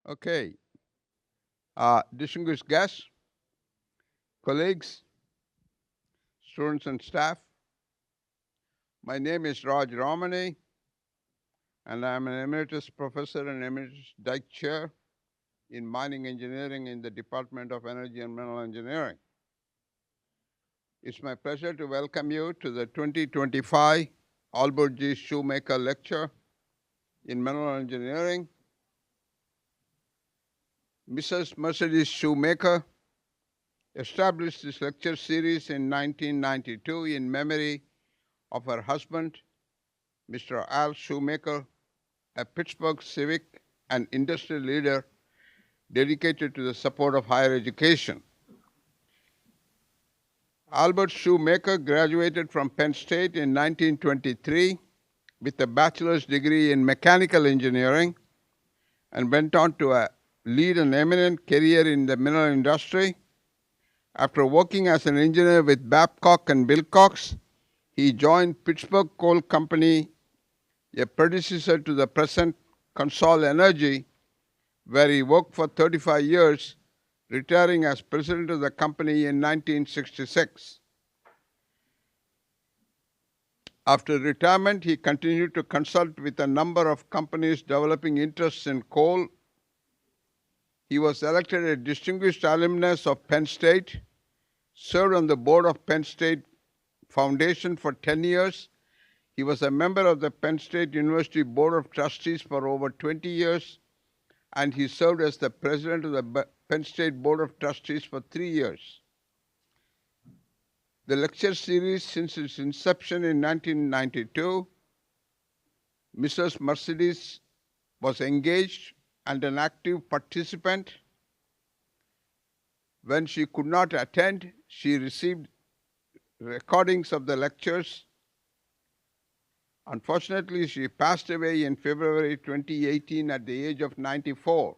Okay. Distinguished guests, colleagues, students, and staff, my name is Raj Ramani, and I'm an emeritus professor and emeritus Dyke Chair in mining engineering in the Department of Energy and Mineral Engineering. It's my pleasure to welcome you to the 2025 Albert G. Shoemaker Lecture in Mineral Engineering. Mrs. Mercedes Shoemaker established this lecture series in 1992 in memory of her husband, Mr. Al Shoemaker, a Pittsburgh civic and industrial leader dedicated to the support of higher education. Albert Shoemaker graduated from Penn State in 1923 with a bachelor's degree in mechanical engineering and went on to lead an eminent career in the mineral industry. After working as an engineer with Babcock and Wilcox, he joined Pittsburgh Coal Company, a predecessor to the present Consol Energy, where he worked for 35 years, retiring as president of the company in 1966. After retirement, he continued to consult with a number of companies developing interests in coal. He was elected a distinguished alumnus of Penn State, served on the board of Penn State Foundation for 10 years. He was a member of the Penn State University Board of Trustees for over 20 years, and he served as the president of the Penn State Board of Trustees for 3 years. The lecture series, since its inception in 1992, Mrs. Mercedes was engaged and an active participant. When she could not attend, she received recordings of the lectures. Unfortunately, she passed away in February 2018 at the age of 94.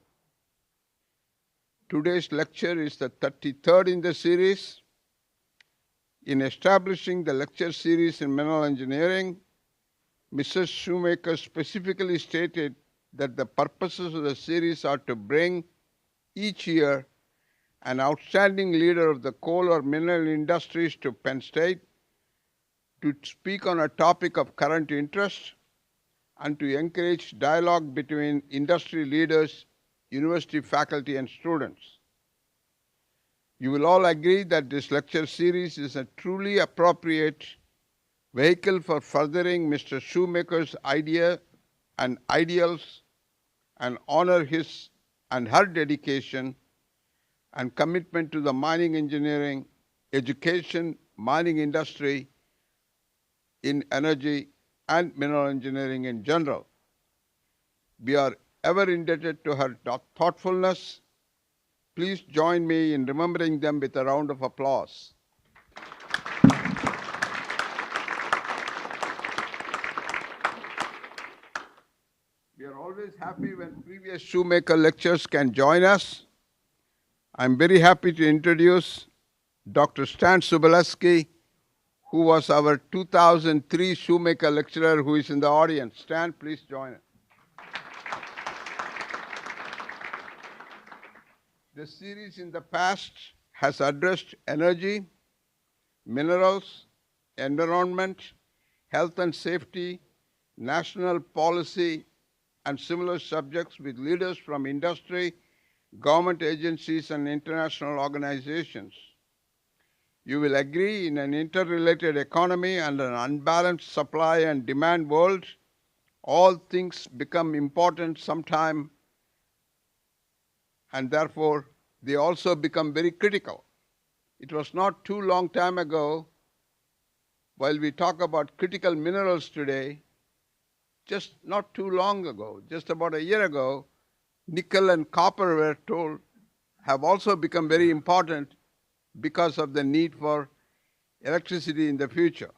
Today's lecture is the 33rd in the series. In establishing the lecture series in mineral engineering, Mrs. Shoemaker specifically stated that the purposes of the series are to bring each year an outstanding leader of the coal or mineral industries to Penn State to speak on a topic of current interest and to encourage dialogue between industry leaders, university faculty, and students. You will all agree that this lecture series is a truly appropriate vehicle for furthering Mr. Shoemaker's idea and ideals and honor his and her dedication and commitment to the mining engineering, education, mining industry, in energy and mineral engineering in general. We are ever indebted to her thoughtfulness. Please join me in remembering them with a round of applause. We are always happy when previous Shoemaker lecturers can join us. I'm very happy to introduce Dr. Stan Sobolewski, who was our 2003 Shoemaker lecturer, who is in the audience. Stan, please join us. The series in the past has addressed energy, minerals, environment, health and safety, national policy, and similar subjects with leaders from industry, government agencies, and international organizations. You will agree, in an interrelated economy and an unbalanced supply and demand world, all things become important sometime, and therefore they also become very critical. It was not too long time ago, while we talk about critical minerals today, just not too long ago, just about a year ago, nickel and copper were told have also become very important because of the need for electricity in the future.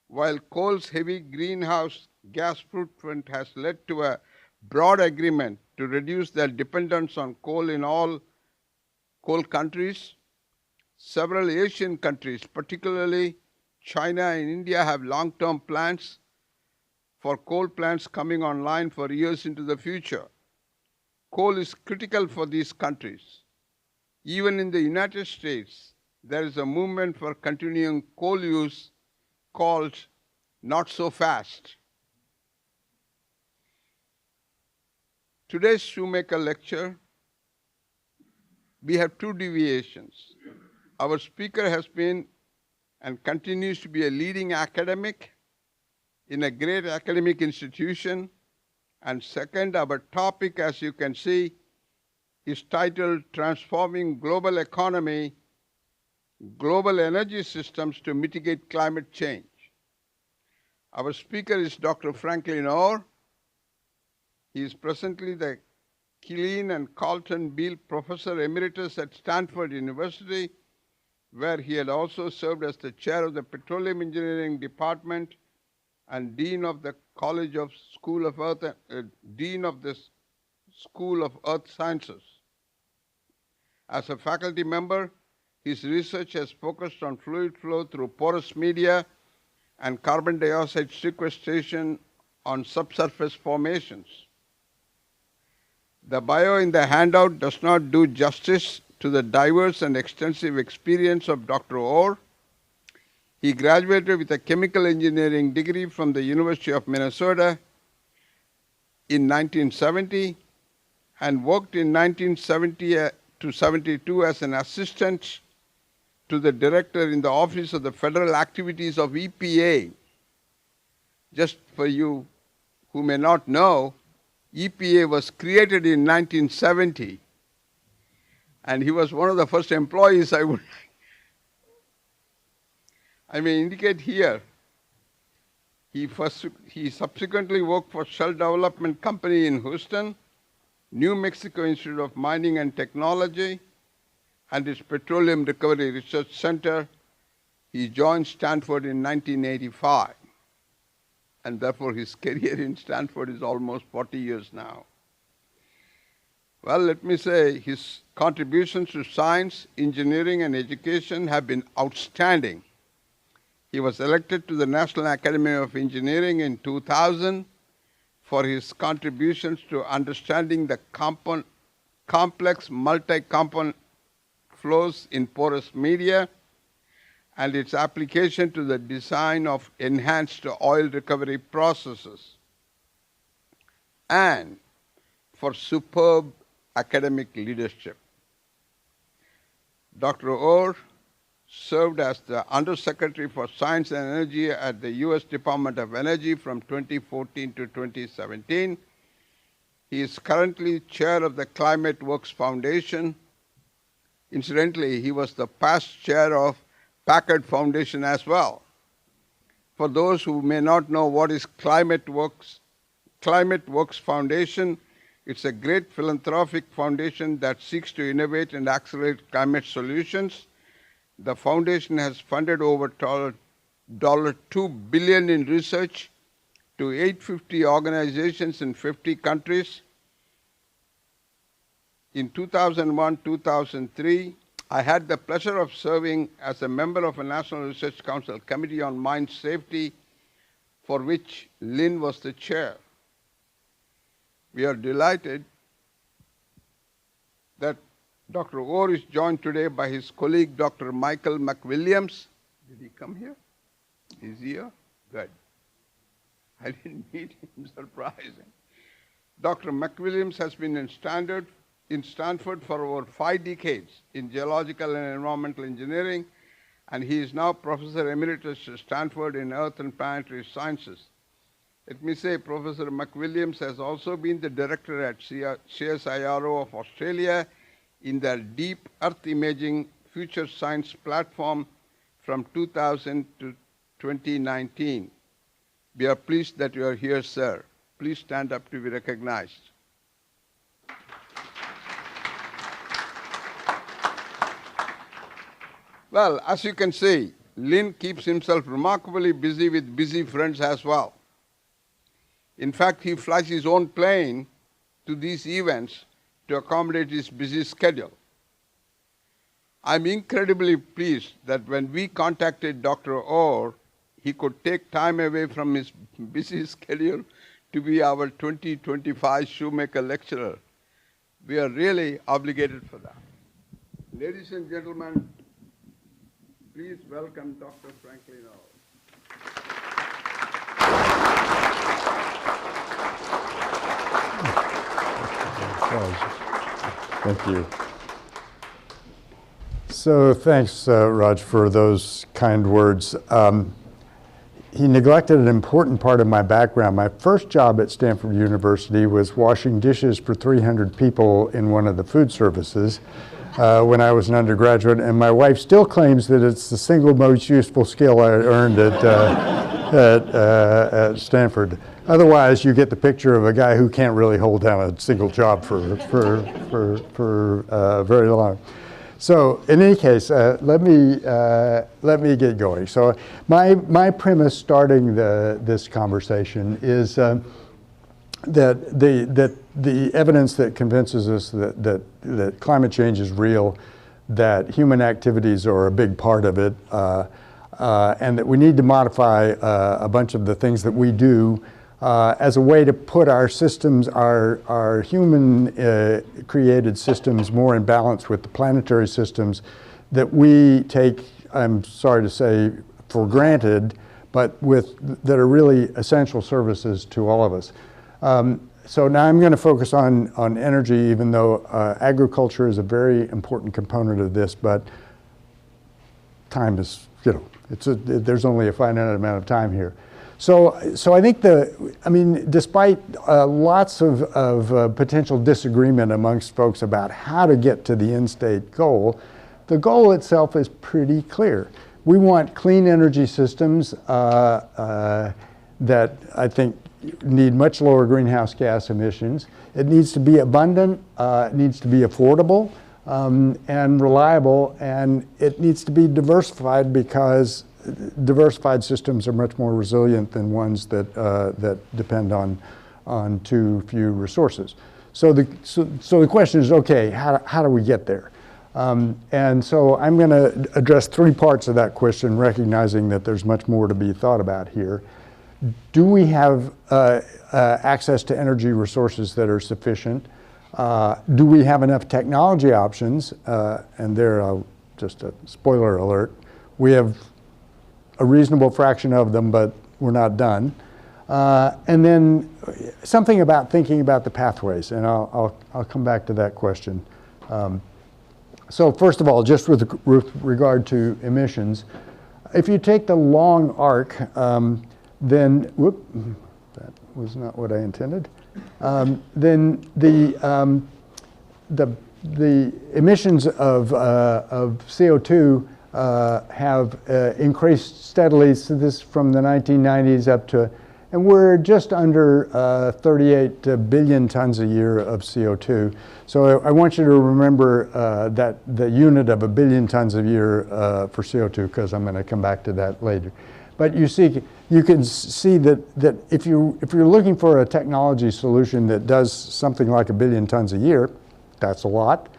While coal's heavy greenhouse gas footprint has led to a broad agreement to reduce their dependence on coal in all coal countries, several Asian countries, particularly China and India, have long-term plans for coal plants coming online for years into the future. Coal is critical for these countries. Even in the United States, there is a movement for continuing coal use called Not So Fast. Today's Shoemaker lecture, we have two deviations. Our speaker has been and continues to be a leading academic in a great academic institution. And second, our topic, as you can see, is titled Transforming Global Economy, Global Energy Systems to Mitigate Climate Change. Our speaker is Dr. Franklin Orr. He is presently the Killeen and Carlton Beale Professor Emeritus at Stanford University, where he had also served as the chair of the Petroleum Engineering Department and Dean of the College of School of Earth, Dean of the School of Earth Sciences. As a faculty member, his research has focused on fluid flow through porous media and carbon dioxide sequestration on subsurface formations. The bio in the handout does not do justice to the diverse and extensive experience of Dr. Orr. He graduated with a chemical engineering degree from the University of Minnesota in 1970 and worked in 1970 to 72 as an assistant to the director in the Office of the Federal Activities of EPA. Just for you who may not know, EPA was created in 1970, and he was one of the first employees I may indicate here. He subsequently worked for Shell Development Company in Houston, New Mexico Institute of Mining and Technology, and its Petroleum Recovery Research Center. He joined Stanford in 1985. And therefore his career in Stanford is almost 40 years now. Well, let me say his contributions to science, engineering, and education have been outstanding. He was elected to the National Academy of Engineering in 2000 for his contributions to understanding the complex multi-component flows in porous media and its application to the design of enhanced oil recovery processes, and for superb academic leadership. Dr. Orr served as the Undersecretary for Science and Energy at the U.S. Department of Energy from 2014 to 2017. He is currently chair of the Climate Works Foundation. Incidentally, he was the past chair of Packard Foundation as well. For those who may not know what is Climate Works Foundation, it's a great philanthropic foundation that seeks to innovate and accelerate climate solutions. The foundation has funded over $2 billion in research to 850 organizations in 50 countries. In 2001-2003, I had the pleasure of serving as a member of a National Research Council Committee on Mine Safety, for which Lynn was the chair. We are delighted that Dr. Orr is joined today by his colleague, Dr. Michael McWilliams. Did he come here? Is he here? Good. I didn't meet him, surprising. Dr. McWilliams has been in Stanford for over 5 decades in geological and environmental engineering, and he is now Professor Emeritus at Stanford in Earth and Planetary Sciences. Let me say, Professor McWilliams has also been the director at CSIRO of Australia in their Deep Earth Imaging Future Science platform from 2000 to 2019. We are pleased that you are here, sir. Please stand up to be recognized. Well, as you can see, Lynn keeps himself remarkably busy with busy friends as well. In fact, he flies his own plane to these events to accommodate his busy schedule. I'm incredibly pleased that when we contacted Dr. Orr, he could take time away from his busy schedule to be our 2025 Shoemaker lecturer. We are really obligated for that. Ladies and gentlemen, please welcome Dr. Franklin O. Thank you. So thanks, Raj, for those kind words. He neglected an important part of my background. My first job at Stanford University was washing dishes for 300 people in one of the food services when I was an undergraduate, and my wife still claims that it's the single most useful skill I earned at Stanford. Otherwise, you get the picture of a guy who can't really hold down a single job for very long. So in any case, let me get going. So my premise starting this conversation is that the evidence that convinces us that climate change is real, that human activities are a big part of it, and that we need to modify a bunch of the things that we do as a way to put our systems, our human created systems, more in balance with the planetary systems that we take, I'm sorry to say, for granted, but that are really essential services to all of us. So now I'm going to focus on energy, even though agriculture is a very important component of this, but time is, there's only a finite amount of time here. So I think despite lots of potential disagreement amongst folks about how to get to the end state goal, the goal itself is pretty clear. We want clean energy systems that I think need much lower greenhouse gas emissions. It needs to be abundant, it needs to be affordable and reliable, and it needs to be diversified because diversified systems are much more resilient than ones that depend on too few resources. So the question is, okay, how do we get there? And so I'm going to address three parts of that question, recognizing that there's much more to be thought about here. Do we have access to energy resources that are sufficient? Do we have enough technology options? And there, just a spoiler alert, we have a reasonable fraction of them, but we're not done. And then something about thinking about the pathways, and I'll come back to that question. So first of all, just with regard to emissions, if you take the long arc, then, whoop, that was not what I intended. Then the emissions of CO2 have increased steadily. So this from the 1990s up to, and we're just under 38 billion tons a year of CO2. So I want you to remember that the unit of 1 billion tons a year for CO2, because I'm going to come back to that later. But you can see that if you're looking for a technology solution that does something like 1 billion tons a year, that's a lot.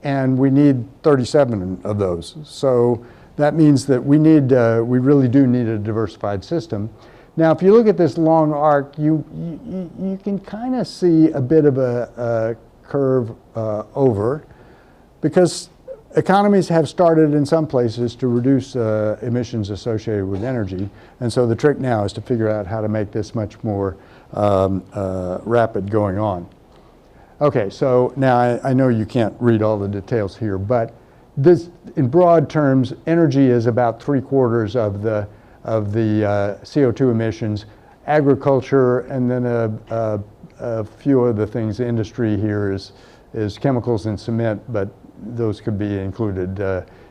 And we need 37 of those. So that means that we really do need a diversified system. Now, if you look at this long arc, you can kind of see a bit of a curve over, because economies have started in some places to reduce emissions associated with energy. And so the trick now is to figure out how to make this much more rapid going on. Okay, so now I know you can't read all the details here, but this, in broad terms, energy is about 3/4 of the CO2 emissions. Agriculture, and then a few other things. Industry here is chemicals and cement, but those could be included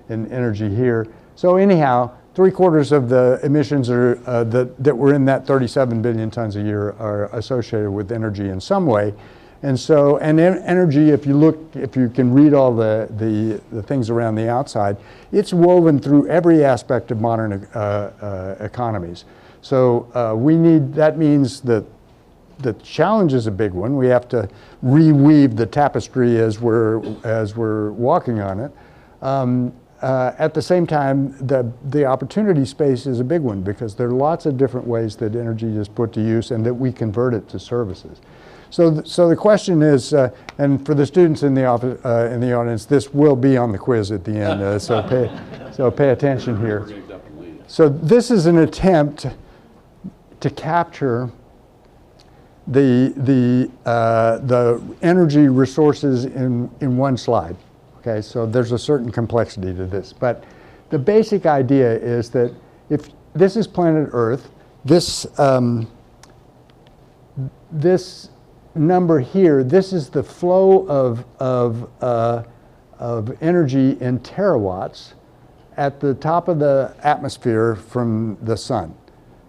in energy here. So anyhow, 3/4 of the emissions are, that were in that 37 billion tons a year are associated with energy in some way. And so, energy, if you can read all the things around the outside, it's woven through every aspect of modern economies. So that means that the challenge is a big one. We have to reweave the tapestry as we're walking on it. At the same time, the opportunity space is a big one, because there are lots of different ways that energy is put to use and that we convert it to services. So the question is, and for the students in the audience, this will be on the quiz at the end. So pay attention here. So this is an attempt to capture the energy resources in one slide. Okay, so there's a certain complexity to this, but the basic idea is that if this is planet Earth, this this number here, this is the flow of energy in terawatts at the top of the atmosphere from the sun.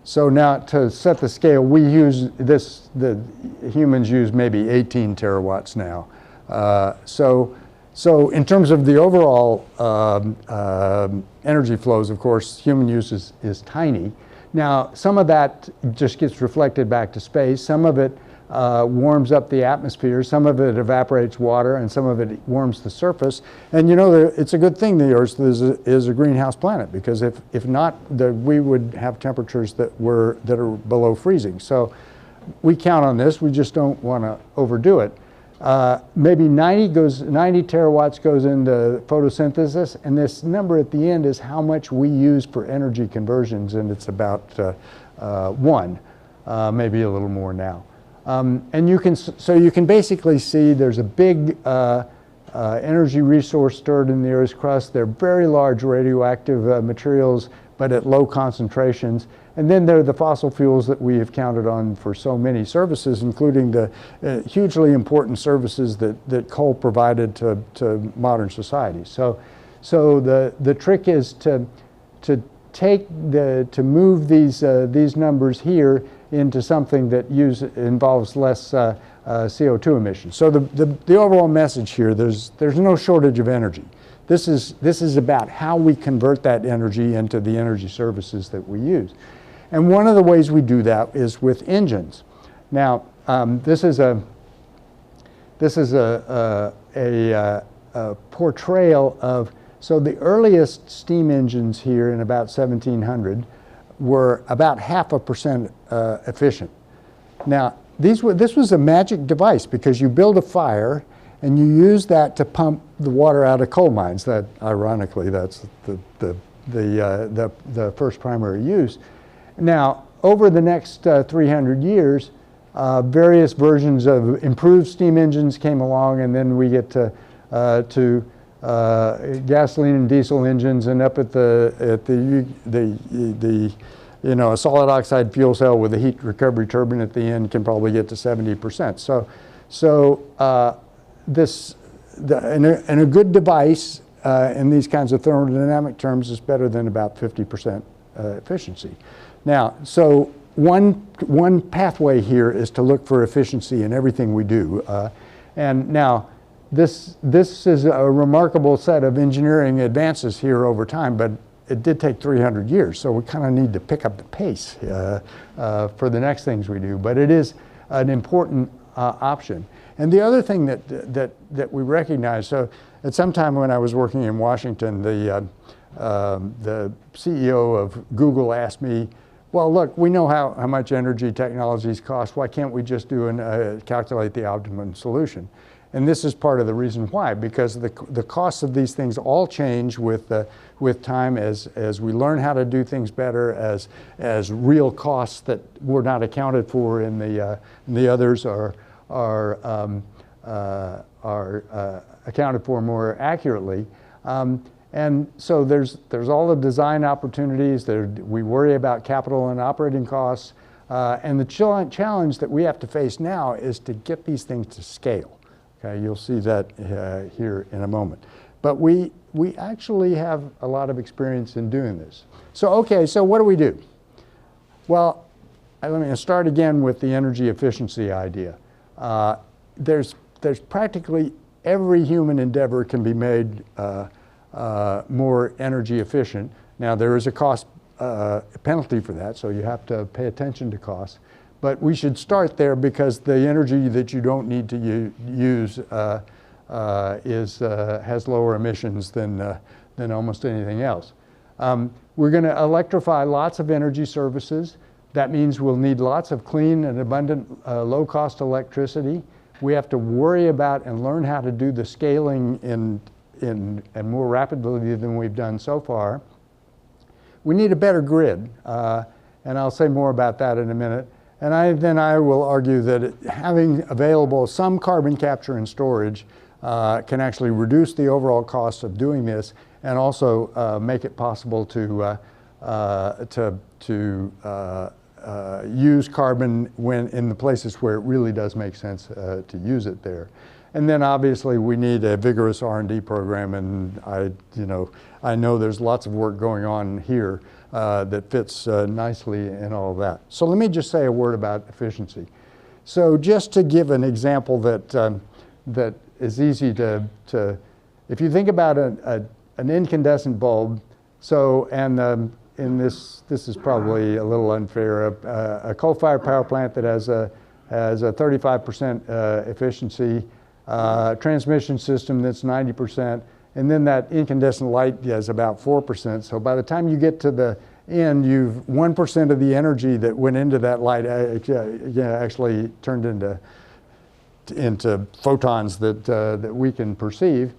So now to set the scale, we use this, the humans use maybe 18 terawatts now. So in terms of the overall energy flows, of course, human use is tiny. Now, some of that just gets reflected back to space. Some of it warms up the atmosphere. Some of it evaporates water, and some of it warms the surface. And you know, it's a good thing the Earth is a greenhouse planet, because if not, we would have temperatures that are below freezing. So we count on this. We just don't want to overdo it. Maybe 90 terawatts goes into photosynthesis, and this number at the end is how much we use for energy conversions, and it's about 1, maybe a little more now. And you can basically see there's a big energy resource stored in the Earth's crust. They're very large radioactive materials, but at low concentrations. And then there are the fossil fuels that we have counted on for so many services, including the hugely important services that coal provided to modern society. So the trick is to move these numbers here into something that involves less CO2 emissions. So the overall message here, there's no shortage of energy. This is about how we convert that energy into the energy services that we use. And one of the ways we do that is with engines. Now, this is a portrayal of, so the earliest steam engines here in about 1700 were about 0.5% efficient. Now, this was a magic device, because you build a fire and you use that to pump the water out of coal mines. That, ironically, that's the first primary use. Now, over the next 300 years, various versions of improved steam engines came along, and then we get to gasoline and diesel engines, and up at a solid oxide fuel cell with a heat recovery turbine at the end can probably get to 70%. And a good device in these kinds of thermodynamic terms is better than about 50% efficiency. Now, so one pathway here is to look for efficiency in everything we do. And now, this is a remarkable set of engineering advances here over time, but it did take 300 years, so we kind of need to pick up the pace for the next things we do. But it is an important option. And the other thing that we recognize, so at some time when I was working in Washington, the CEO of Google asked me, well, look, we know how much energy technologies cost. Why can't we just calculate the optimum solution? And this is part of the reason why, because the costs of these things all change with time as we learn how to do things better, as real costs that were not accounted for in the others are accounted for more accurately. And so there's all the design opportunities. We worry about capital and operating costs. And the challenge that we have to face now is to get these things to scale. Okay, you'll see that here in a moment. But we actually have a lot of experience in doing this. So, okay, so what do we do? Well, let me start again with the energy efficiency idea. There's practically every human endeavor can be made more energy efficient. Now, there is a cost penalty for that, so you have to pay attention to costs. But we should start there, because the energy that you don't need to use has lower emissions than almost anything else. We're going to electrify lots of energy services. That means we'll need lots of clean and abundant low-cost electricity. We have to worry about and learn how to do the scaling and more rapidly than we've done so far. We need a better grid, and I'll say more about that in a minute. And then I will argue that having available some carbon capture and storage can actually reduce the overall cost of doing this, and also make it possible to use carbon when in the places where it really does make sense to use it there. And then obviously we need a vigorous R&D program, and I know there's lots of work going on here that fits nicely in all of that. So let me just say a word about efficiency. So just to give an example that is easy to if you think about an incandescent bulb, so in this is probably a little unfair. A coal-fired power plant that has a 35% efficiency, transmission system that's 90%, and then that incandescent light has about 4%. So by the time you get to the end, you've 1% of the energy that went into that light actually turned into photons that we can perceive.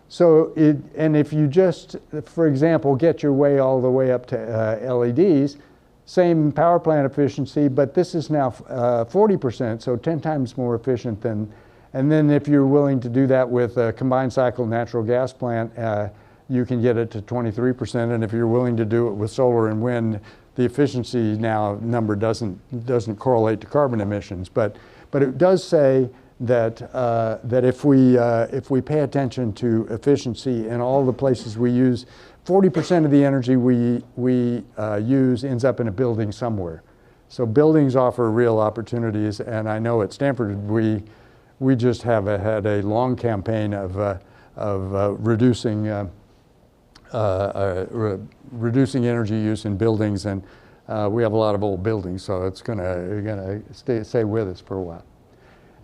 So and if you just, for example, get your way all the way up to LEDs, same power plant efficiency, but this is now 40%, so 10 times more efficient than, and then if you're willing to do that with a combined cycle natural gas plant, you can get it to 23%, and if you're willing to do it with solar and wind, the efficiency now number doesn't correlate to carbon emissions, but it does say that if we pay attention to efficiency in all the places we use, 40% of the energy we use ends up in a building somewhere. So buildings offer real opportunities, and I know at Stanford we just have had a long campaign of reducing energy use in buildings, and we have a lot of old buildings, so it's gonna stay with us for a while.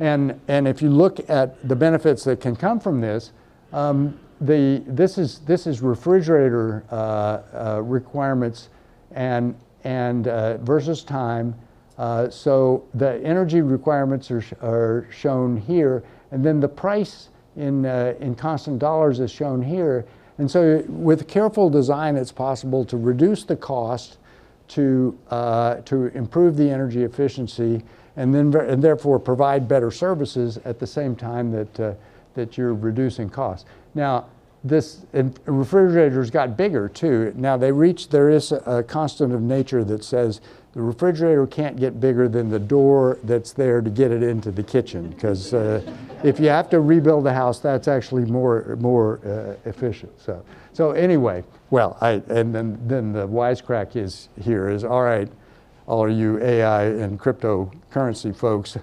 And if you look at the benefits that can come from this, this is refrigerator requirements and versus time. So the energy requirements are shown here, and then the price in constant dollars is shown here. And so with careful design, it's possible to reduce the cost, to improve the energy efficiency, and therefore provide better services at the same time that you're reducing costs. Now, refrigerators got bigger too. Now there is a constant of nature that says the refrigerator can't get bigger than the door that's there to get it into the kitchen, because if you have to rebuild the house, that's actually more efficient. So anyway, well, and then the wisecrack is all right, all you AI and cryptocurrency folks,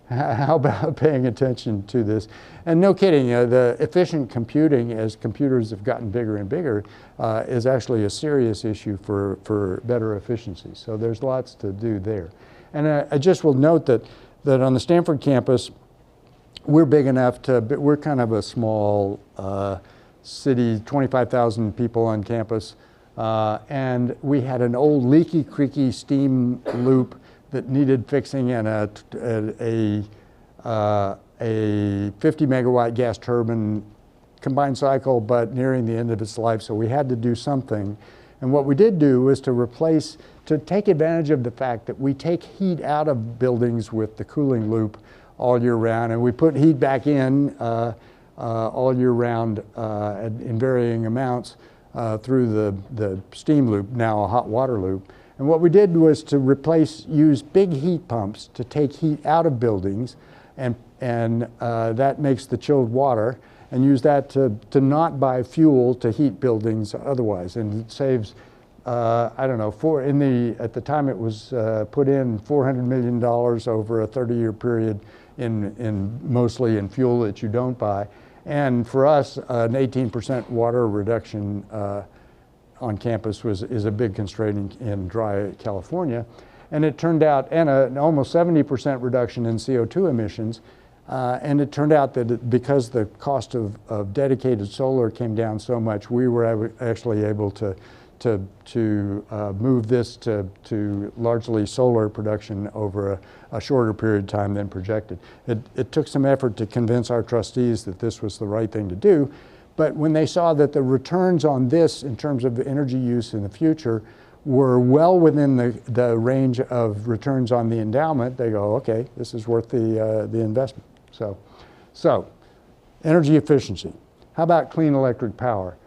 how about paying attention to this? And no kidding, the efficient computing, as computers have gotten bigger and bigger, is actually a serious issue for better efficiency. So there's lots to do there. And I just will note that on the Stanford campus, we're big enough we're kind of a small city, 25,000 people on campus. And we had an old leaky, creaky steam loop that needed fixing, and a 50 megawatt gas turbine combined cycle, but nearing the end of its life, so we had to do something. And what we did do was to take advantage of the fact that we take heat out of buildings with the cooling loop all year round, and we put heat back in all year round in varying amounts through the steam loop, now a hot water loop. And what we did was to use big heat pumps to take heat out of buildings, and that makes the chilled water, and use that to not buy fuel to heat buildings otherwise. And it saves, I don't know, at the time it was put in $400 million over a 30-year period mostly in fuel that you don't buy. And for us, an 18% water reduction on campus is a big constraint in dry California. And it turned out, and an almost 70% reduction in CO2 emissions. And it turned out that because the cost of dedicated solar came down so much, we were actually able to to move this to largely solar production over a shorter period of time than projected. It took some effort to convince our trustees that this was the right thing to do, but when they saw that the returns on this in terms of energy use in the future were well within the range of returns on the endowment, they go, okay, this is worth the investment. So energy efficiency. How about clean electric power?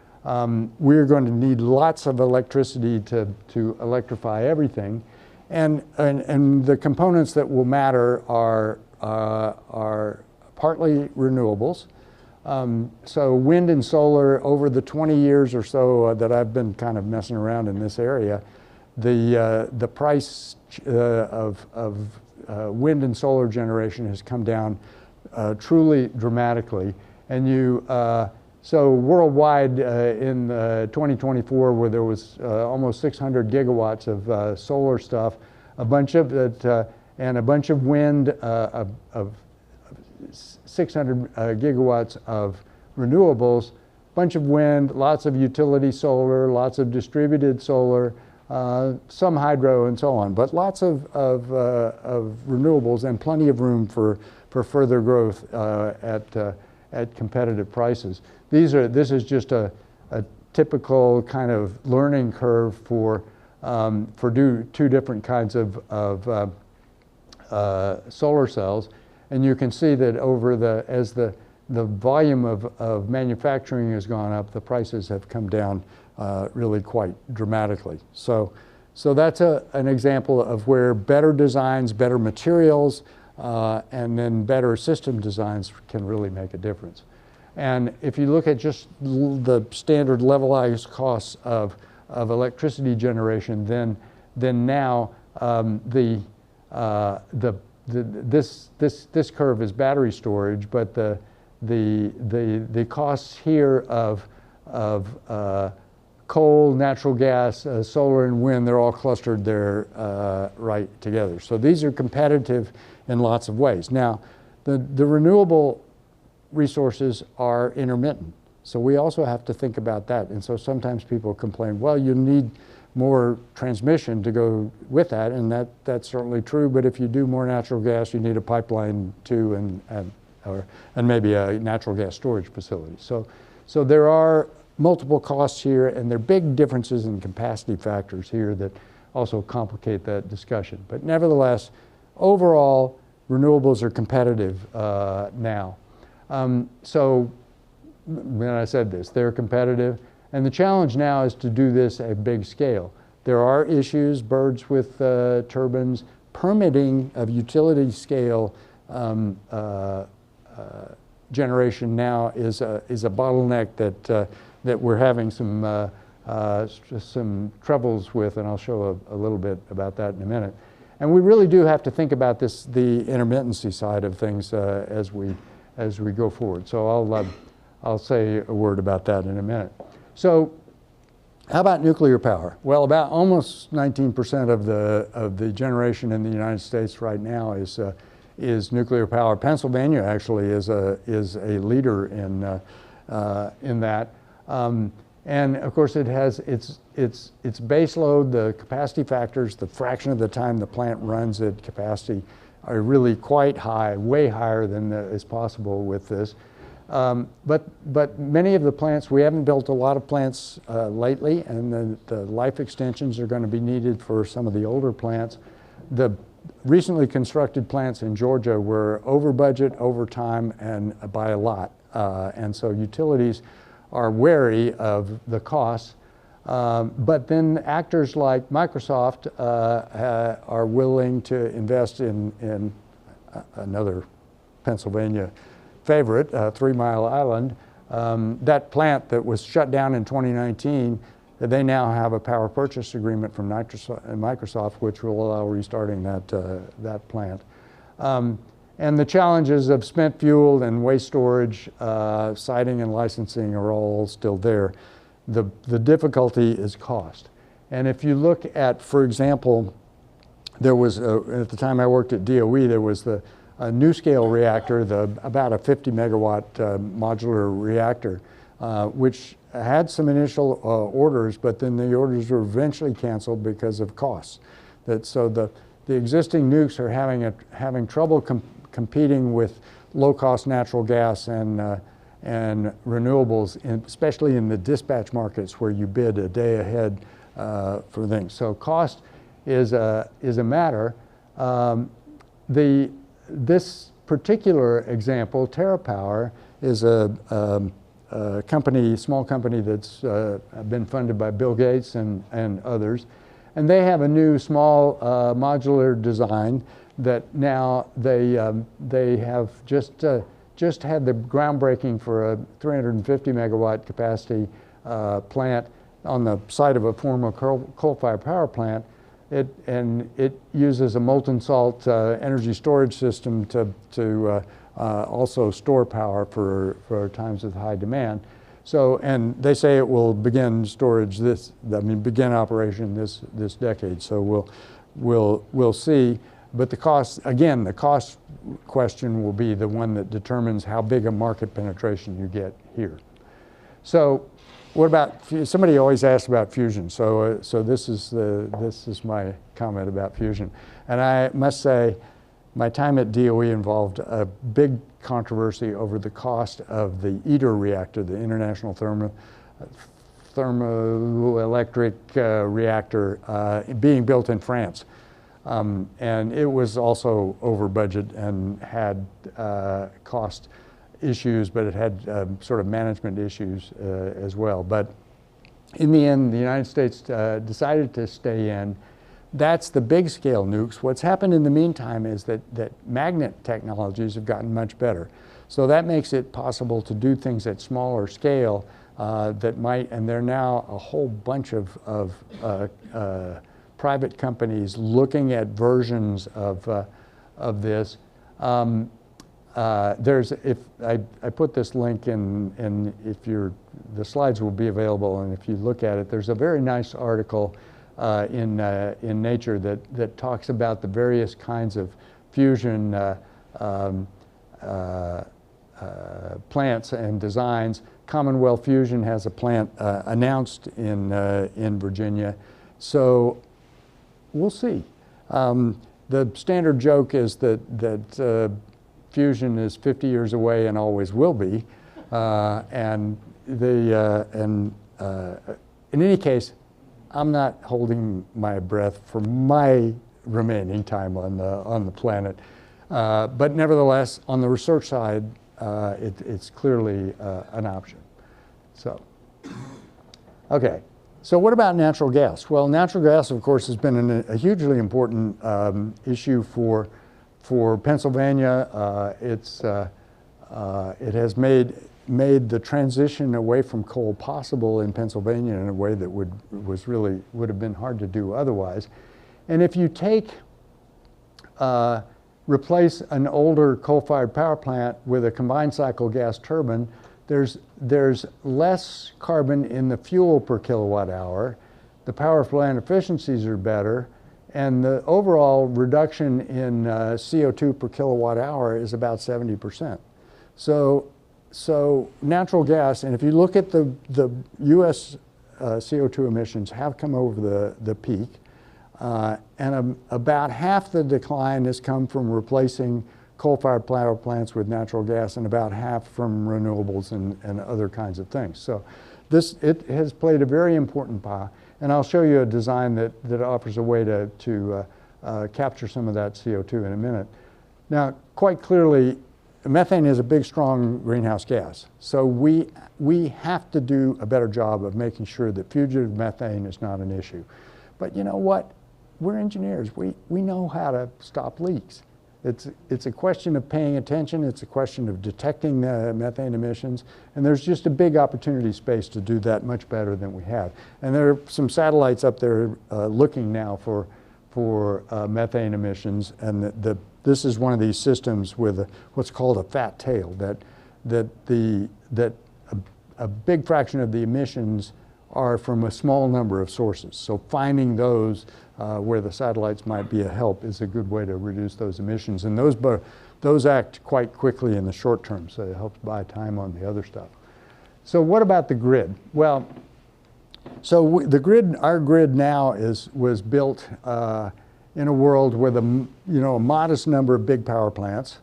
We're going to need lots of electricity to electrify everything, and the components that will matter are partly renewables. So wind and solar, over the 20 years or so that I've been kind of messing around in this area, the price of wind and solar generation has come down truly dramatically, and so worldwide in 2024, where there was almost 600 gigawatts of solar stuff, a bunch of it, and a bunch of wind, of 600 gigawatts of renewables, bunch of wind, lots of utility solar, lots of distributed solar, some hydro and so on, but lots of renewables and plenty of room for further growth at competitive prices. This is just a typical kind of learning curve for two different kinds of solar cells, and you can see that as the volume of manufacturing has gone up, the prices have come down really quite dramatically. So that's an example of where better designs, better materials, and then better system designs can really make a difference. And if you look at just the standard levelized costs of electricity generation, then now this curve is battery storage, but the costs here of coal, natural gas, solar, and wind, they're all clustered there right together. So these are competitive in lots of ways. Now, the renewable resources are intermittent, so we also have to think about that. And so sometimes people complain, well, you need more transmission to go with that, and that's certainly true, but if you do more natural gas, you need a pipeline too, and maybe a natural gas storage facility. So there are multiple costs here, and there are big differences in capacity factors here that also complicate that discussion. But nevertheless, overall, renewables are competitive now. So when I said this, they're competitive, and the challenge now is to do this at big scale. There are issues, birds with turbines, permitting of utility scale generation now is a bottleneck that we're having some troubles with, and I'll show a little bit about that in a minute. And we really do have to think about this, the intermittency side of things as we go forward. So I'll say a word about that in a minute. So how about nuclear power? Well, about almost 19% of the generation in the United States right now is nuclear power. Pennsylvania actually is a leader in that. And of course it has its base load, the capacity factors, the fraction of the time the plant runs at capacity are really quite high, way higher than is possible with this. But many of the plants, we haven't built a lot of plants lately, and the life extensions are going to be needed for some of the older plants. The recently constructed plants in Georgia were over budget, over time, and by a lot. And so utilities are wary of the costs. But then actors like Microsoft are willing to invest in another Pennsylvania favorite, 3 Mile Island. That plant that was shut down in 2019, they now have a power purchase agreement from Microsoft, which will allow restarting that plant. And the challenges of spent fuel and waste storage, siting and licensing are all still there. The difficulty is cost. And if you look at, for example, there was, at the time I worked at DOE, there was a NuScale reactor, about a 50 megawatt modular reactor which had some initial orders, but then the orders were eventually canceled because of costs. So the existing nukes are having trouble competing with low-cost natural gas and renewables, especially in the dispatch markets where you bid a day ahead for things. So cost is a matter. This particular example, TerraPower, is a small company that's been funded by Bill Gates and others. And they have a new small modular design that now they have just had the groundbreaking for a 350 megawatt capacity plant on the site of a former coal-fired power plant. It uses a molten salt energy storage system to also store power for times of high demand. So, and they say it will begin begin operation this decade. So we'll see. But the cost question will be the one that determines how big a market penetration you get here. So, what about, somebody always asks about fusion. So this is my comment about fusion. And I must say, my time at DOE involved a big controversy over the cost of the ITER reactor, the International Thermoelectric Reactor, being built in France. And it was also over budget and had cost issues, but it had sort of management issues as well. But in the end, the United States decided to stay in. That's the big scale nukes. What's happened in the meantime is that magnet technologies have gotten much better. So that makes it possible to do things at smaller scale that might, and there are now a whole bunch of private companies looking at versions of this. If I put this link in, and if the slides will be available, and if you look at it, there's a very nice article in Nature that talks about the various kinds of fusion plants and designs. Commonwealth Fusion has a plant announced in Virginia, so we'll see. The standard joke is that fusion is 50 years away and always will be, in any case, I'm not holding my breath for my remaining time on the planet, but nevertheless, on the research side, it's clearly an option. So, okay. So what about natural gas? Well, natural gas, of course, has been a hugely important issue for Pennsylvania. It has made the transition away from coal possible in Pennsylvania in a way that would have been hard to do otherwise. And if you replace an older coal-fired power plant with a combined cycle gas turbine, there's less carbon in the fuel per kilowatt hour, the power plant efficiencies are better, and the overall reduction in CO2 per kilowatt hour is about 70%. So natural gas, and if you look at the US CO2 emissions have come over the peak, and about half the decline has come from replacing coal-fired power plants with natural gas, and about half from renewables and other kinds of things. So it has played a very important part, and I'll show you a design that offers a way to capture some of that CO2 in a minute. Now, quite clearly, methane is a big, strong greenhouse gas. So we have to do a better job of making sure that fugitive methane is not an issue. But you know what? We're engineers. We know how to stop leaks. It's a question of paying attention. It's a question of detecting the methane emissions. And there's just a big opportunity space to do that much better than we have. And there are some satellites up there looking now for methane emissions. And this is one of these systems with what's called a fat tail, that a big fraction of the emissions are from a small number of sources. So finding those where the satellites might be a help is a good way to reduce those emissions. And those act quite quickly in the short term, so it helps buy time on the other stuff. So what about the grid? Well, so the grid, our grid now was built in a world with a modest number of big power plants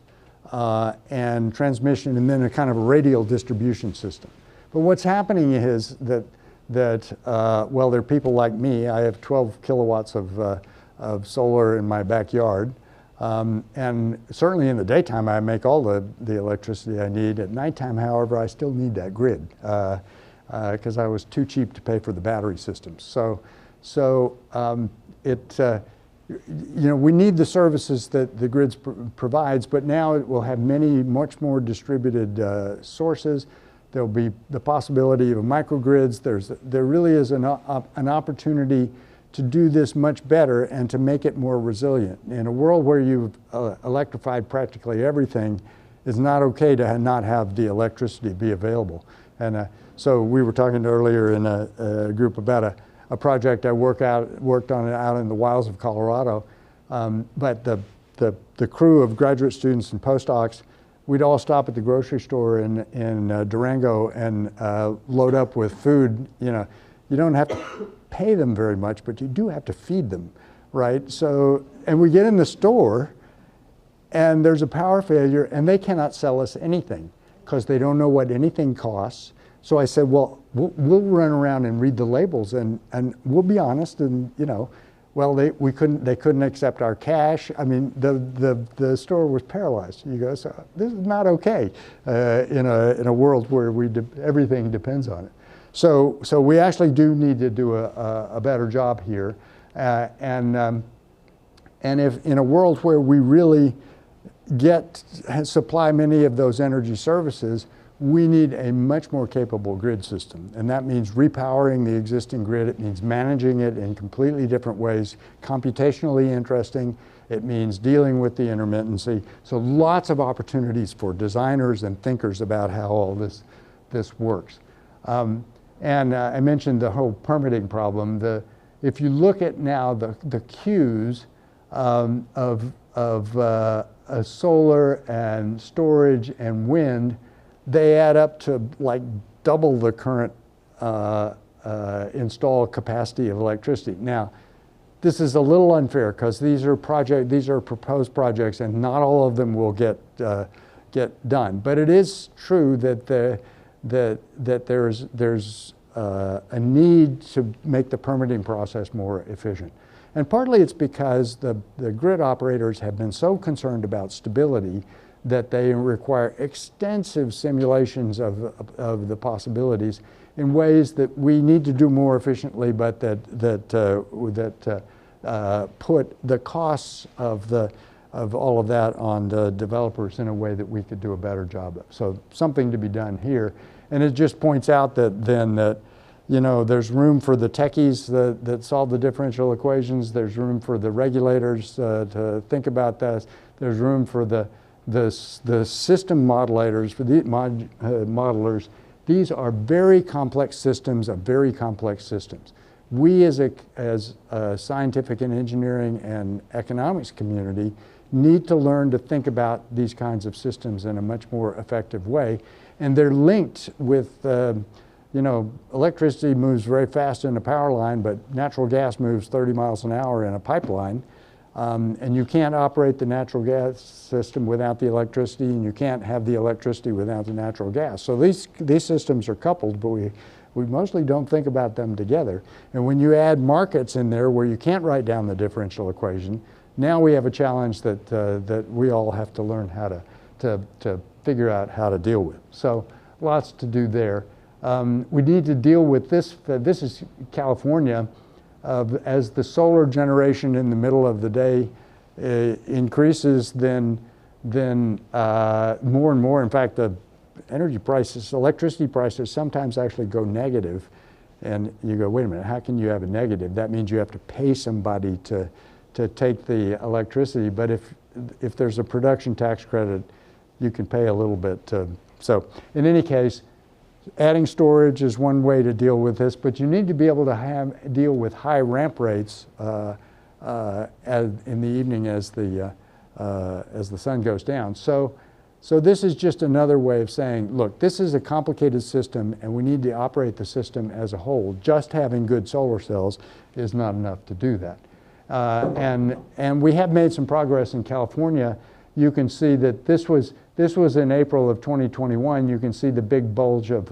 and transmission, and then a kind of a radial distribution system. But what's happening is that well, there are people like me. I have 12 kilowatts of solar in my backyard. And certainly in the daytime, I make all the electricity I need. At nighttime, however, I still need that grid because I was too cheap to pay for the battery systems. So we need the services that the grid provides, but now it will have much more distributed sources. There'll be the possibility of microgrids. There really is an opportunity to do this much better and to make it more resilient. In a world where you've electrified practically everything, it's not okay to not have the electricity be available. And so we were talking earlier in a group about a project I worked on out in the wilds of Colorado. But the crew of graduate students and postdocs, we'd all stop at the grocery store in Durango and load up with food. You don't have to pay them very much, but you do have to feed them, right? So, and we get in the store and there's a power failure and they cannot sell us anything because they don't know what anything costs. So I said, well, we'll run around and read the labels and we'll be honest and, well, they couldn't accept our cash. I mean, the store was paralyzed. You go, so this is not okay in a world where everything depends on it. So we actually do need to do a better job here, and if in a world where we really supply many of those energy services, we need a much more capable grid system, and that means repowering the existing grid. It means managing it in completely different ways, computationally interesting. It means dealing with the intermittency. So lots of opportunities for designers and thinkers about how all this works. And I mentioned the whole permitting problem. If you look at now the queues of solar and storage and wind, they add up to like double the current installed capacity of electricity. Now, this is a little unfair because these are proposed projects, and not all of them will get done. But it is true that there's a need to make the permitting process more efficient. And partly it's because the grid operators have been so concerned about stability that they require extensive simulations of the possibilities in ways that we need to do more efficiently, but that put the costs of all of that on the developers in a way that we could do a better job of. So something to be done here. And it just points out that there's room for the techies that solve the differential equations. There's room for the regulators to think about this. There's room for the system modelators, for the modelers. These are very complex systems of very complex systems. We as a scientific and engineering and economics community need to learn to think about these kinds of systems in a much more effective way. And they're linked with, electricity moves very fast in a power line, but natural gas moves 30 miles an hour in a pipeline. And you can't operate the natural gas system without the electricity, and you can't have the electricity without the natural gas. So these systems are coupled, but we mostly don't think about them together. And when you add markets in there where you can't write down the differential equation, now we have a challenge that we all have to learn how to figure out how to deal with. So lots to do there. We need to deal with this. This is California. As the solar generation in the middle of the day increases, then more and more, in fact, the energy prices, electricity prices sometimes actually go negative. And you go, wait a minute, how can you have a negative? That means you have to pay somebody to take the electricity. But if there's a production tax credit, you can pay a little bit. So in any case, adding storage is one way to deal with this, but you need to be able to deal with high ramp rates in the evening as the sun goes down. So So this is just another way of saying, look, this is a complicated system and we need to operate the system as a whole. Just having good solar cells is not enough to do that. And we have made some progress in California. You can see that this was in April of 2021. You can see the big bulge of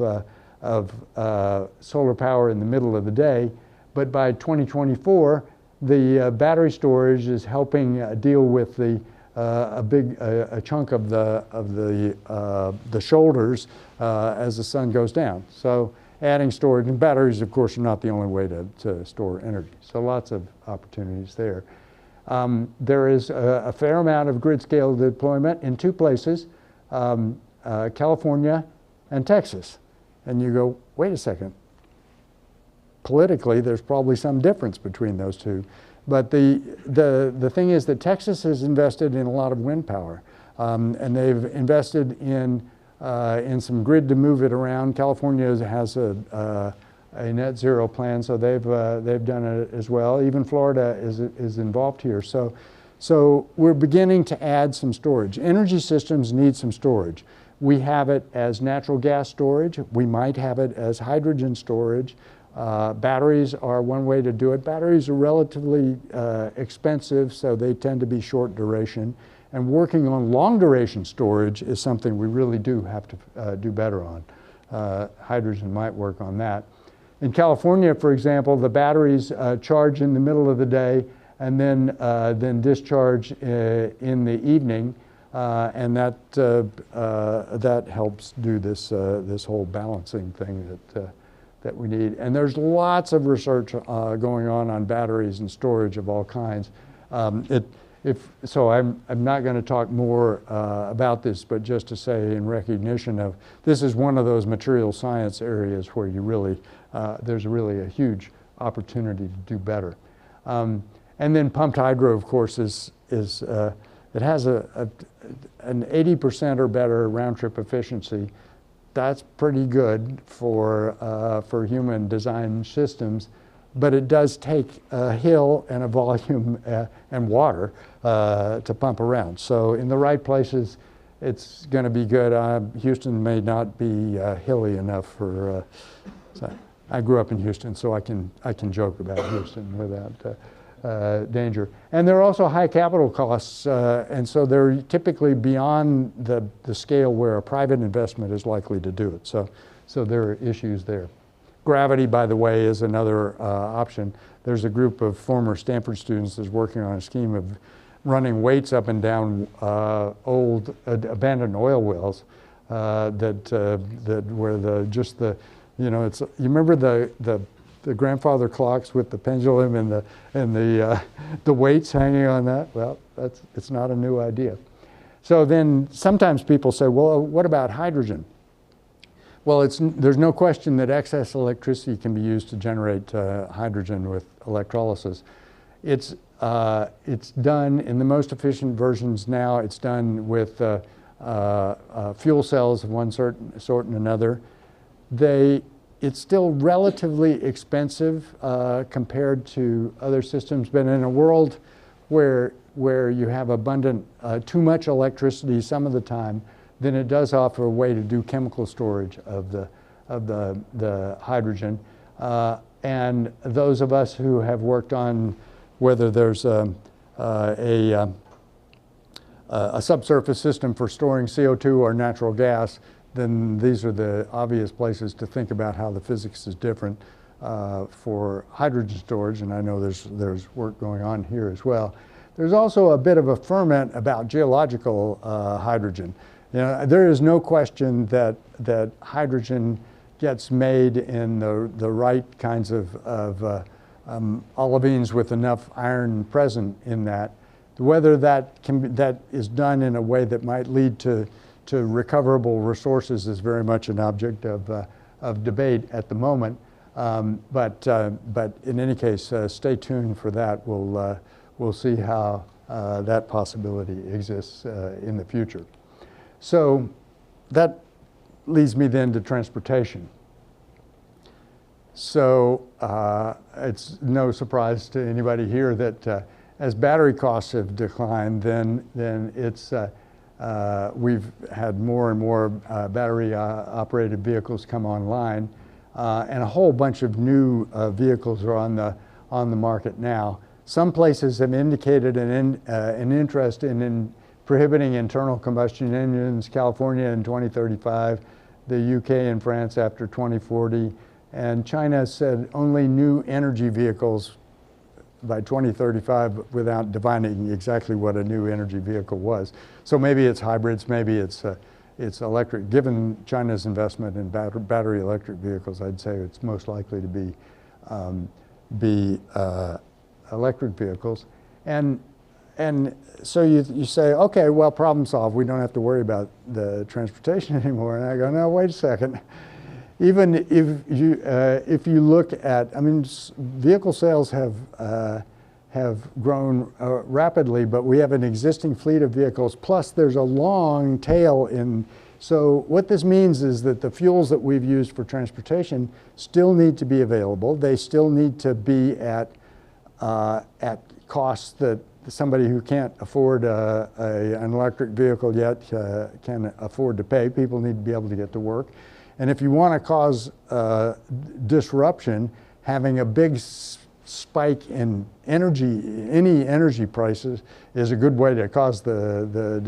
solar power in the middle of the day. But by 2024, the battery storage is helping deal with a chunk of the shoulders as the sun goes down. So adding storage, and batteries, of course, are not the only way to store energy. So lots of opportunities there. There is a fair amount of grid scale deployment in two places, California and Texas. And you go, wait a second. Politically, there's probably some difference between those two. But the thing is that Texas has invested in a lot of wind power, and they've invested in some grid to move it around. California has a net zero plan, so they've done it as well. Even Florida is involved here. So we're beginning to add some storage. Energy systems need some storage. We have it as natural gas storage. We might have it as hydrogen storage. Batteries are one way to do it. Batteries are relatively expensive, so they tend to be short duration. And working on long duration storage is something we really do have to do better on. Hydrogen might work on that. In California, for example, the batteries charge in the middle of the day and then discharge in the evening, and that helps do this whole balancing thing that we need. And there's lots of research going on batteries and storage of all kinds. So I'm not going to talk more about this, but just to say in recognition of this is one of those material science areas where you really there's really a huge opportunity to do better. And then pumped hydro, of course, it has an 80% or better round trip efficiency. That's pretty good for human design systems, but it does take a hill and a volume and water to pump around. So in the right places, it's going to be good. Houston may not be hilly enough for. So I grew up in Houston, so I can joke about Houston without danger. And there are also high capital costs, and so they're typically beyond the scale where a private investment is likely to do it. So there are issues there. Gravity, by the way, is another option. There's a group of former Stanford students that's working on a scheme of running weights up and down old abandoned oil wells that where you remember the grandfather clocks with the pendulum and the weights hanging on that? Well, it's not a new idea. So then sometimes people say, well, what about hydrogen? Well, there's no question that excess electricity can be used to generate hydrogen with electrolysis. It's done in the most efficient versions now. It's done with fuel cells of one sort and another. It's still relatively expensive compared to other systems, but in a world where you have abundant, too much electricity some of the time, then it does offer a way to do chemical storage of the hydrogen. And those of us who have worked on whether there's a subsurface system for storing CO2 or natural gas, then these are the obvious places to think about how the physics is different for hydrogen storage, and I know there's work going on here as well. There's also a bit of a ferment about geological hydrogen. You know, there is no question that hydrogen gets made in the right kinds of olivines with enough iron present in that. Whether that is done in a way that might lead to recoverable resources is very much an object of debate at the moment. But in any case, stay tuned for that. We'll see how that possibility exists in the future. So that leads me then to transportation. So it's no surprise to anybody here that as battery costs have declined, then it's we've had more and more battery operated vehicles come online, and a whole bunch of new vehicles are on the market now. Some places have indicated an interest in prohibiting internal combustion engines, California in 2035, the UK and France after 2040, and China said only new energy vehicles by 2035 without defining exactly what a new energy vehicle was. So maybe it's hybrids, maybe it's electric. Given China's investment in battery electric vehicles, I'd say it's most likely to be electric vehicles. And so you say, okay, well, problem solved. We don't have to worry about the transportation anymore. And I go, no, wait a second. Even if you look at, I mean, vehicle sales have grown rapidly, but we have an existing fleet of vehicles. Plus, there's a long tail in. So what this means is that the fuels that we've used for transportation still need to be available. They still need to be at costs that somebody who can't afford an electric vehicle yet can afford to pay. People need to be able to get to work. And if you want to cause disruption, having a big spike in any energy prices is a good way to cause the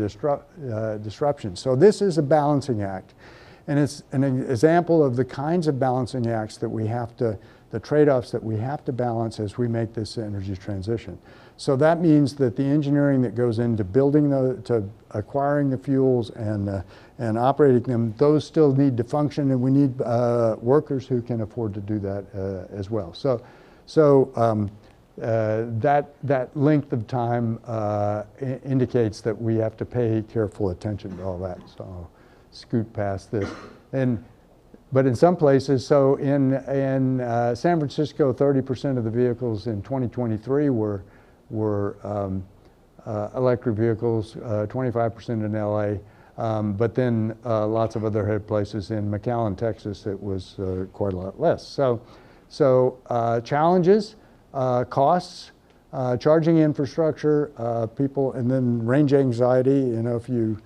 disruption. So this is a balancing act. And it's an example of the kinds of balancing acts that we have to, the trade-offs that we have to balance as we make this energy transition. So that means that the engineering that goes into building to acquiring the fuels and operating them, those still need to function, and we need workers who can afford to do that as well. So that length of time indicates that we have to pay careful attention to all that. So I'll scoot past this. But in some places, so in San Francisco, 30% of the vehicles in 2023 were electric vehicles, 25% in LA, but then lots of other places in McAllen, Texas, it was quite a lot less. So challenges, costs, charging infrastructure, people, and then range anxiety. You know, if you,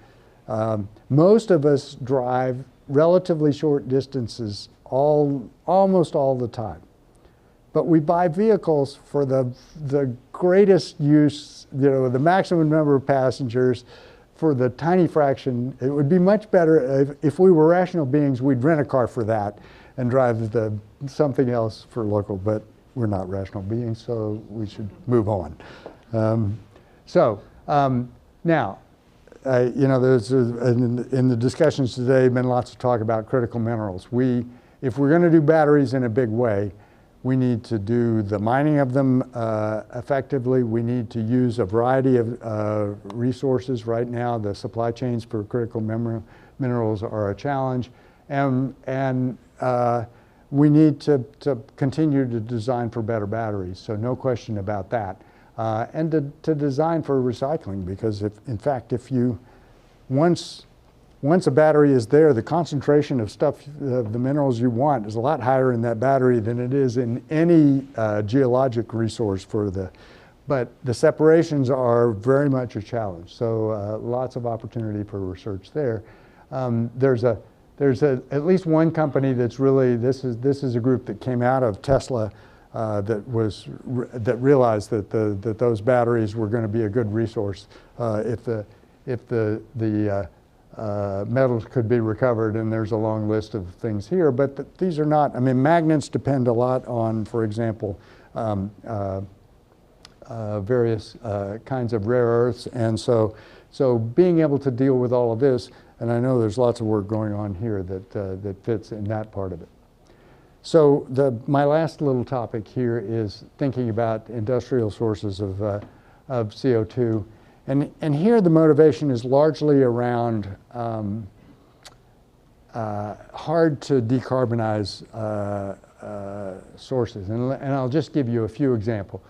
most of us drive relatively short distances almost all the time. But we buy vehicles for the greatest use, you know, the maximum number of passengers for the tiny fraction. It would be much better if we were rational beings, we'd rent a car for that and drive something else for local, but we're not rational beings, so we should move on. Now, you know, there's in the discussions today been lots of talk about critical minerals. If we're going to do batteries in a big way, we need to do the mining of them effectively. We need to use a variety of resources. Right now, the supply chains for critical minerals are a challenge. And we need to continue to design for better batteries, so no question about that. And to design for recycling, because in fact, once a battery is there, the concentration of the minerals you want is a lot higher in that battery than it is in any geologic resource but the separations are very much a challenge. So lots of opportunity for research there. There's at least one company that's really, this is a group that came out of Tesla that realized that those batteries were going to be a good resource if the metals could be recovered, and there's a long list of things here, but these are not, I mean, magnets depend a lot on, for example, various kinds of rare earths, and so being able to deal with all of this, and I know there's lots of work going on here that fits in that part of it. So my last little topic here is thinking about industrial sources of CO2. And here the motivation is largely around hard to decarbonize sources. And I'll just give you a few examples.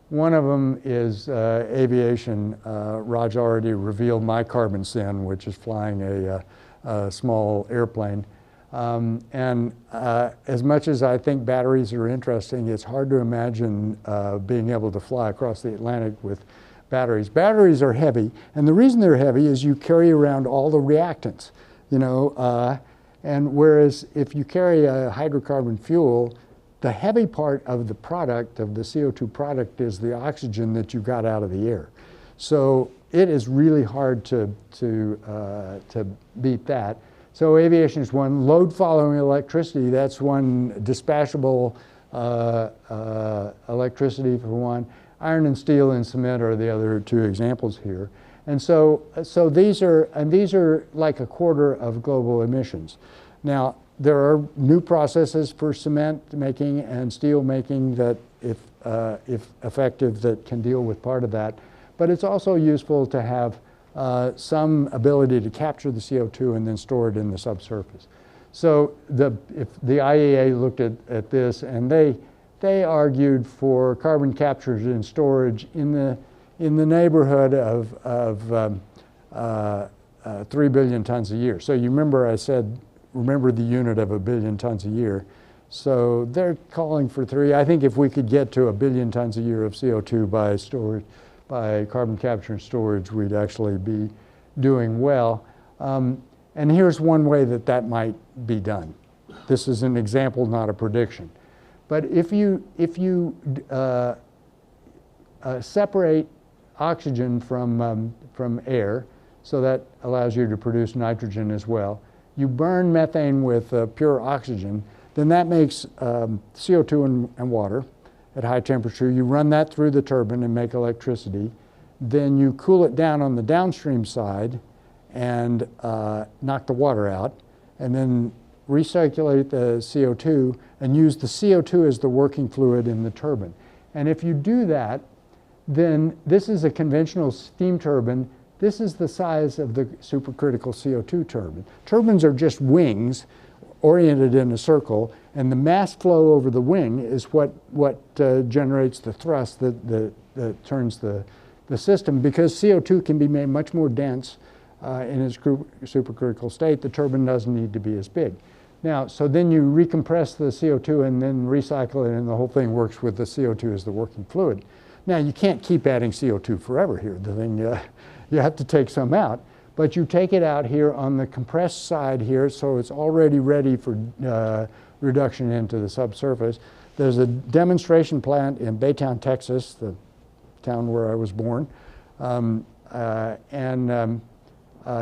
One of them is aviation. Raj already revealed my carbon sin, which is flying a small airplane. As much as I think batteries are interesting, it's hard to imagine being able to fly across the Atlantic batteries. Batteries are heavy, and the reason they're heavy is you carry around all the reactants, you know, and whereas if you carry a hydrocarbon fuel, the heavy part of the product, of the CO2 product, is the oxygen that you got out of the air. So it is really hard to beat that. So aviation is one. Load following electricity, that's one. Dispatchable electricity for one. Iron and steel and cement are the other two examples here. And so these are like a quarter of global emissions. Now, there are new processes for cement making and steel making that, if effective, that can deal with part of that. But it's also useful to have some ability to capture the CO2 and then store it in the subsurface. So if the IEA looked at this, and they argued for carbon capture and storage in the neighborhood of 3 billion tons a year. So you remember I said, remember the unit of 1 billion tons a year. So they're calling for 3. I think if we could get to 1 billion tons a year of CO2 by storage, by carbon capture and storage, we'd actually be doing well. And here's one way that might be done. This is an example, not a prediction. But if you separate oxygen from air, so that allows you to produce nitrogen as well, you burn methane with pure oxygen, then that makes CO2 and water at high temperature. You run that through the turbine and make electricity. Then you cool it down on the downstream side and knock the water out, and then recirculate the CO2 and use the CO2 as the working fluid in the turbine. And if you do that, then this is a conventional steam turbine. This is the size of the supercritical CO2 turbine. Turbines are just wings oriented in a circle, and the mass flow over the wing is what generates the thrust that turns the system. Because CO2 can be made much more dense in its supercritical state, the turbine doesn't need to be as big. Now, so then you recompress the CO2 and then recycle it, and the whole thing works with the CO2 as the working fluid. Now, you can't keep adding CO2 forever here. The thing, you have to take some out, but you take it out here on the compressed side here, so it's already ready for reduction into the subsurface. There's a demonstration plant in Baytown, Texas, the town where I was born,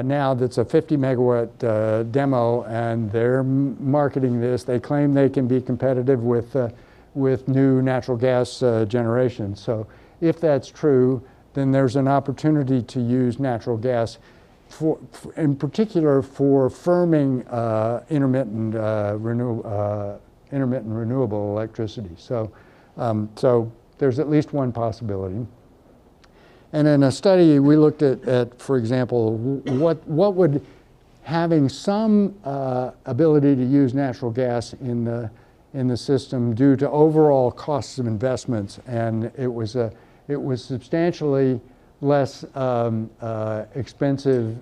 now that's a 50 megawatt demo, and they're marketing this. They claim they can be competitive with new natural gas generation. So if that's true, then there's an opportunity to use natural gas in particular for firming intermittent renewable electricity. So there's at least one possibility. And in a study, we looked at for example, what would having some ability to use natural gas in the system do to overall costs of investments, and it was substantially less expensive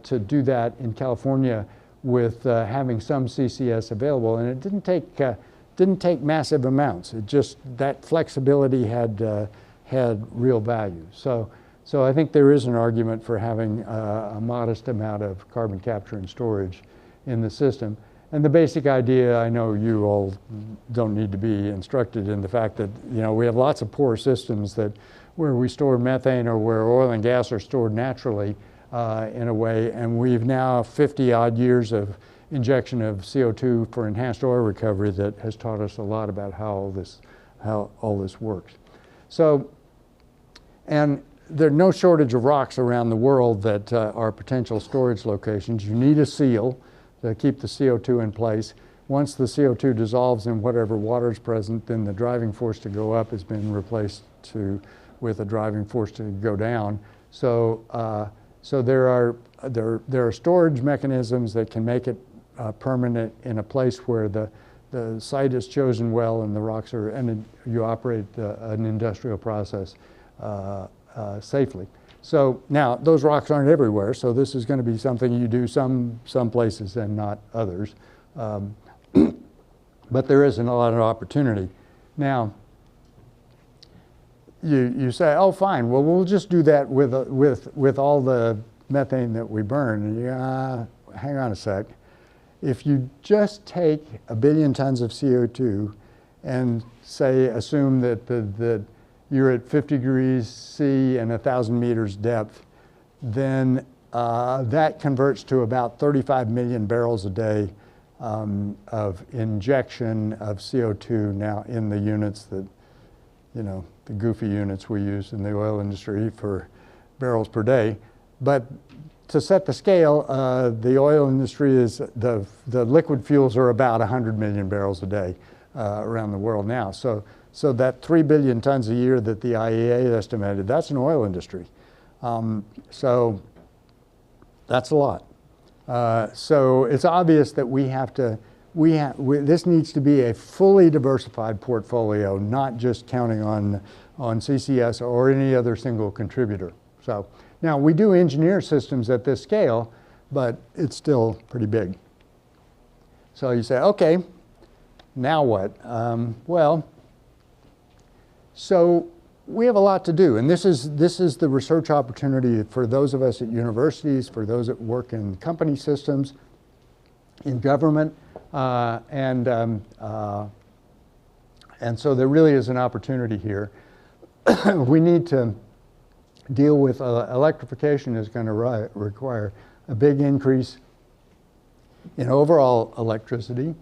to do that in California with having some CCS available, and it didn't take massive amounts. It just, that flexibility had real value. So I think there is an argument for having a modest amount of carbon capture and storage in the system. And the basic idea, I know you all don't need to be instructed in the fact that, you know, we have lots of poor systems that where we store methane or where oil and gas are stored naturally in a way, and we've now 50 odd years of injection of CO2 for enhanced oil recovery that has taught us a lot about how all this works. So, and there's no shortage of rocks around the world that are potential storage locations. You need a seal to keep the CO2 in place. Once the CO2 dissolves in whatever water is present, then the driving force to go up has been replaced with a driving force to go down. So there are storage mechanisms that can make it permanent in a place where the site is chosen well and the rocks are, and you operate an industrial process safely. So now those rocks aren't everywhere, so this is going to be something you do some places and not others. But there isn't a lot of opportunity. Now, you say, oh, fine, well, we'll just do that with all the methane that we burn. And hang on a sec. If you just take 1 billion tons of CO2 and say, assume that you're at 50 degrees C and 1,000 meters depth, then that converts to about 35 million barrels a day of injection of CO2 now in the units that, the goofy units we use in the oil industry for barrels per day. But to set the scale, the oil industry is, the liquid fuels are about 100 million barrels a day around the world now. So that 3 billion tons a year that the IEA estimated, that's an oil industry. So that's a lot. So it's obvious that this needs to be a fully diversified portfolio, not just counting on CCS or any other single contributor. So now we do engineer systems at this scale, but it's still pretty big. So you say, okay, now what? So we have a lot to do, and this is the research opportunity for those of us at universities, for those that work in company systems, in government, and so there really is an opportunity here. We need to deal with electrification is going to require a big increase in overall electricity,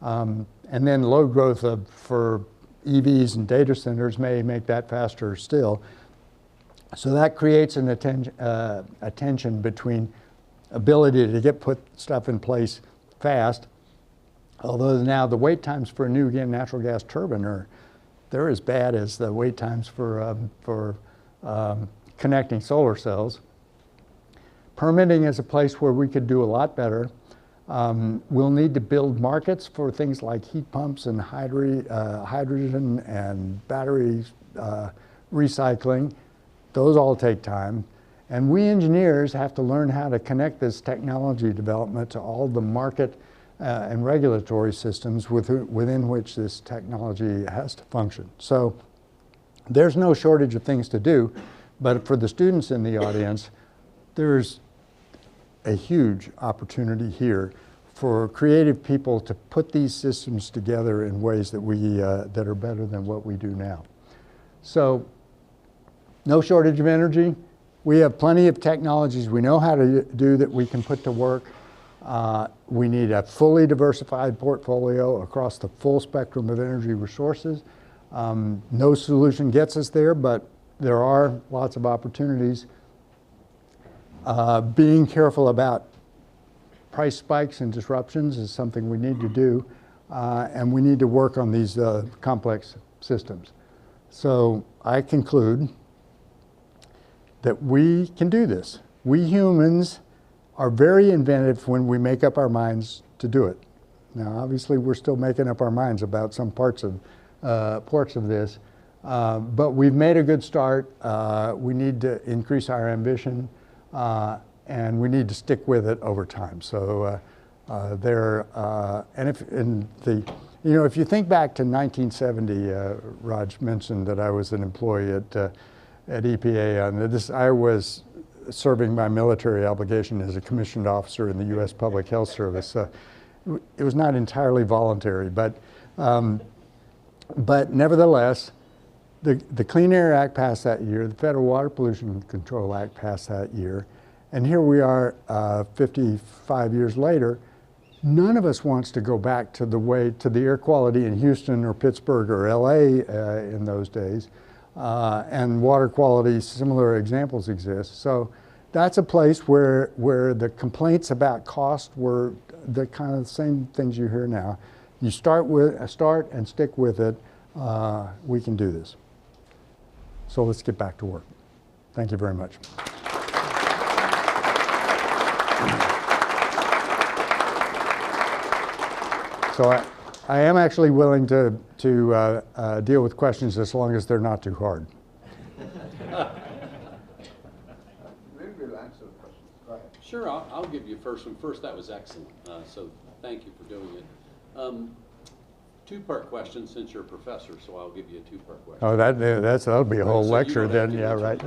and then load growth for EVs and data centers may make that faster still. So that creates an a tension between ability to put stuff in place fast, although now the wait times for a new natural gas turbine they're as bad as the wait times for connecting solar cells. Permitting is a place where we could do a lot better. We'll need to build markets for things like heat pumps and hydrogen and battery recycling. Those all take time. And we engineers have to learn how to connect this technology development to all the market and regulatory systems within which this technology has to function. So there's no shortage of things to do, but for the students in the audience, there's a huge opportunity here for creative people to put these systems together in ways that that are better than what we do now. So, no shortage of energy. We have plenty of technologies we know how to do that we can put to work. We need a fully diversified portfolio across the full spectrum of energy resources. No solution gets us there, but there are lots of opportunities. Being careful about price spikes and disruptions is something we need to do, and we need to work on these complex systems. So I conclude that we can do this. We humans are very inventive when we make up our minds to do it. Now, obviously, we're still making up our minds about some parts of this, but we've made a good start. We need to increase our ambition, and we need to stick with it over time. So if you think back to 1970, Raj mentioned that I was an employee at EPA. And I was serving my military obligation as a commissioned officer in the U.S. Public Health Service. It was not entirely voluntary, but nevertheless, the Clean Air Act passed that year, the Federal Water Pollution Control Act passed that year, and here we are 55 years later. None of us wants to go back to the air quality in Houston or Pittsburgh or LA in those days, and water quality, similar examples exist. So that's a place where the complaints about cost were the kind of same things you hear now. You start and stick with it. We can do this. So let's get back to work. Thank you very much. So I am actually willing to deal with questions as long as they're not too hard. We'll answer the questions. Go ahead. Sure, I'll give you first one first. That was excellent. So thank you for doing it. Two-part question since you're a professor, so I'll give you a two-part question. Oh, that'll be a whole So you lecture don't have then, to yeah, answer. right.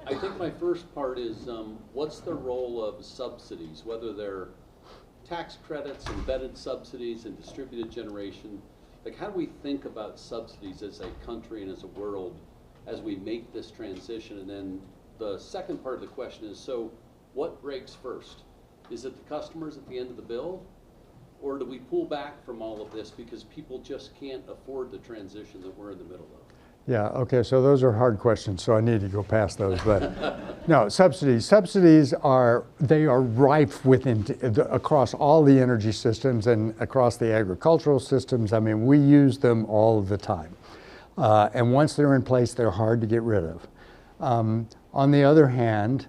I think my first part is, what's the role of subsidies, whether they're tax credits, embedded subsidies, and distributed generation? Like, how do we think about subsidies as a country and as a world as we make this transition? And then the second part of the question is, so what breaks first? Is it the customers at the end of the bill? Or do we pull back from all of this because people just can't afford the transition that we're in the middle of? Yeah, okay, so those are hard questions, so I need to go past those, but no, subsidies are rife across all the energy systems and across the agricultural systems. I mean, we use them all the time. And once they're in place, they're hard to get rid of. On the other hand,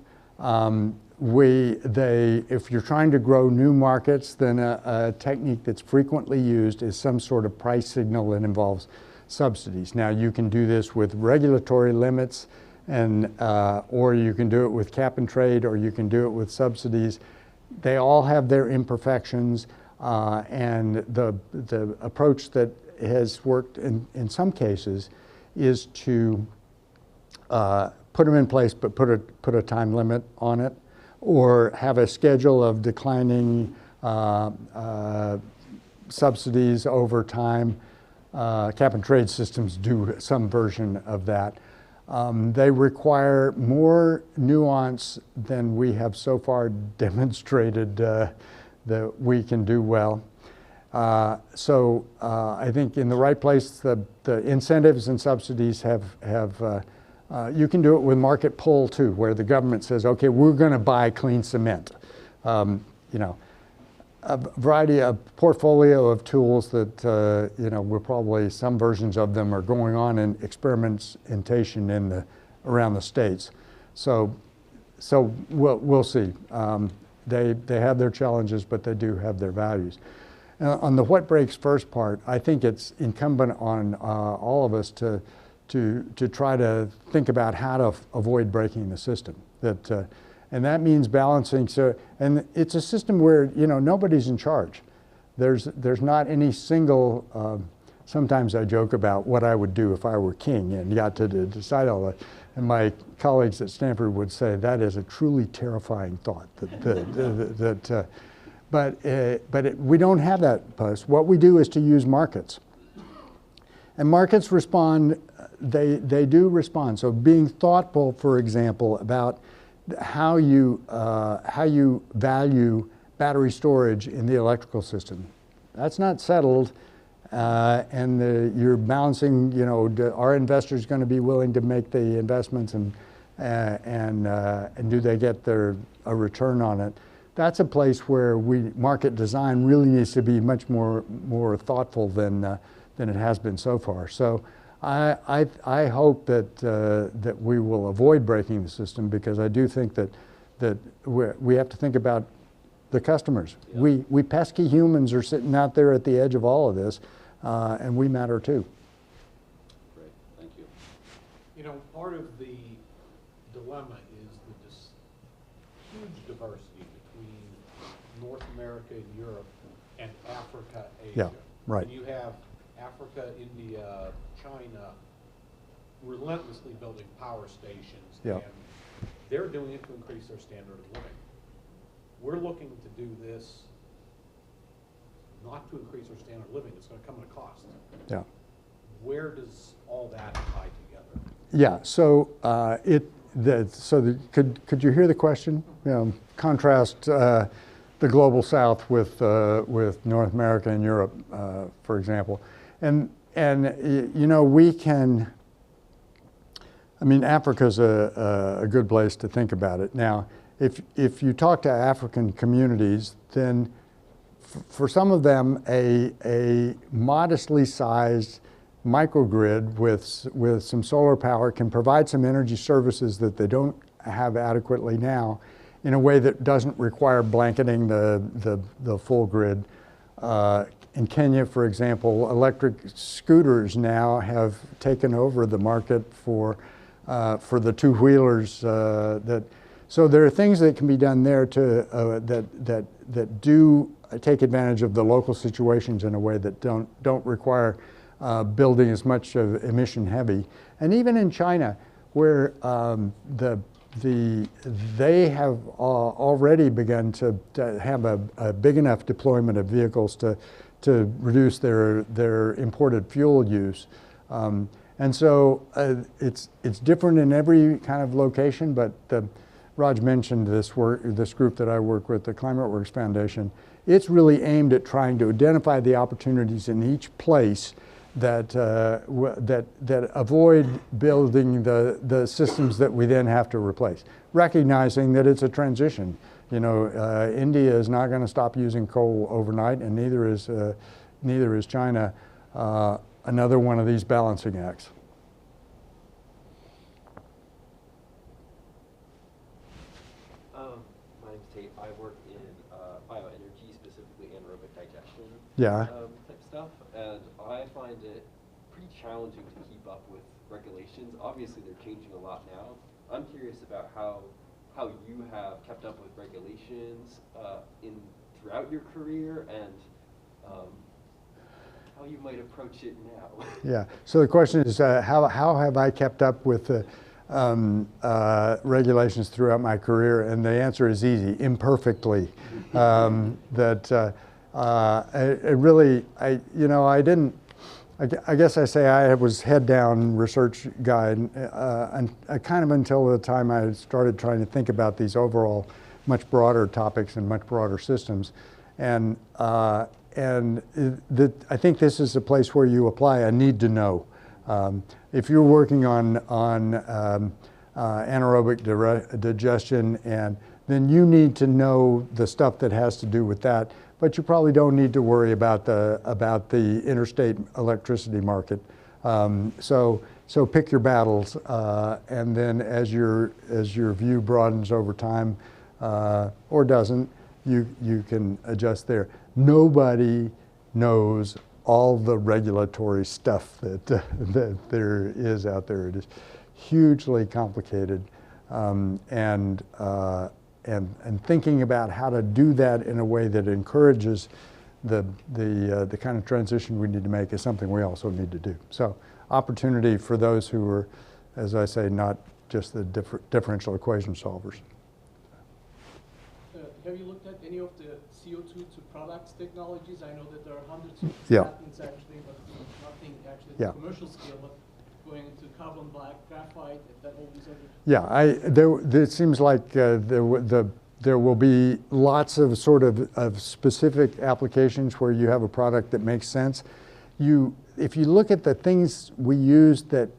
if you're trying to grow new markets, then a technique that's frequently used is some sort of price signal that involves subsidies. Now, you can do this with regulatory limits, or you can do it with cap and trade, or you can do it with subsidies. They all have their imperfections, and the approach that has worked in some cases is to put them in place, but put a time limit on it, or have a schedule of declining subsidies over time. Cap and trade systems do some version of that. They require more nuance than we have so far demonstrated that we can do well. So I think in the right place, the incentives and subsidies have you can do it with market pull too, where the government says, okay, we're going to buy clean cement. You know, a variety of portfolio of tools that you know, we're probably, some versions of them are going on in experimentation around the states. So we'll see. They have their challenges, but they do have their values. On the what breaks first part, I think it's incumbent on all of us to try to think about how to avoid breaking the system. And that means balancing. So, and it's a system where, you know, nobody's in charge. There's not any single. Sometimes I joke about what I would do if I were king and got to decide all that. And my colleagues at Stanford would say that is a truly terrifying thought. But we don't have that. What we do is to use markets. And markets respond, they do respond. So being thoughtful, for example, about how you value battery storage in the electrical system. That's not settled, and you're balancing, you know, are investors going to be willing to make the investments, and do they get a return on it? That's a place where market design really needs to be much more thoughtful than it has been so far. So I hope that we will avoid breaking the system, because I do think that we have to think about the customers. Yeah. We pesky humans are sitting out there at the edge of all of this, and we matter too. Great, thank you. You know, part of the dilemma is this huge diversity between North America and Europe and Africa, Asia. Yeah, right. And you have Africa, India, China relentlessly building power stations, yeah, and they're doing it to increase their standard of living. We're looking to do this not to increase our standard of living. It's going to come at a cost. Yeah. Where does all that tie together? Yeah. So could you hear the question? You know, contrast the global South with North America and Europe, for example, and you know, we can. I mean, Africa's a good place to think about it. Now, if you talk to African communities, then for some of them, a modestly sized microgrid with some solar power can provide some energy services that they don't have adequately now, in a way that doesn't require blanketing the full grid. In Kenya, for example, electric scooters now have taken over the market for the two-wheelers. So there are things that can be done there that do take advantage of the local situations in a way that don't require building as much of emission heavy. And even in China, where they have already begun to have a big enough deployment of vehicles to reduce their imported fuel use. And so it's different in every kind of location, but Raj mentioned this group that I work with, the Climate Works Foundation. It's really aimed at trying to identify the opportunities in each place that avoid building the systems that we then have to replace, recognizing that it's a transition. You know, India is not going to stop using coal overnight, and neither is China. Another one of these balancing acts. My name's Tate. I work in bioenergy, specifically anaerobic digestion Yeah. Type stuff, and I find it pretty challenging to keep up with regulations. Obviously, they're changing a lot now. I'm curious about how you have kept up with regulations throughout your career, and how you might approach it now. Yeah. So the question is, how have I kept up with the regulations throughout my career? And the answer is easy: imperfectly. I guess I say I was head down research guy, and kind of until the time I started trying to think about these overall, much broader topics and much broader systems, and I think this is a place where you apply a need to know. If you're working on anaerobic digestion, and then you need to know the stuff that has to do with that, but you probably don't need to worry about the interstate electricity market. So pick your battles, and then as your view broadens over time, or doesn't, you can adjust there. Nobody knows all the regulatory stuff that there is out there. It is hugely complicated, and thinking about how to do that in a way that encourages the kind of transition we need to make is something we also need to do. So opportunity for those who are, as I say, not just the differential equation solvers. Have you looked at any of the CO2 to products technologies? I know that there are hundreds of Yeah. patents actually, but nothing actually Yeah. at the commercial scale, but going into carbon black, graphite, and all these other. Yeah, it seems like there will be lots of sort of specific applications where you have a product that makes sense. If you look at the things we use that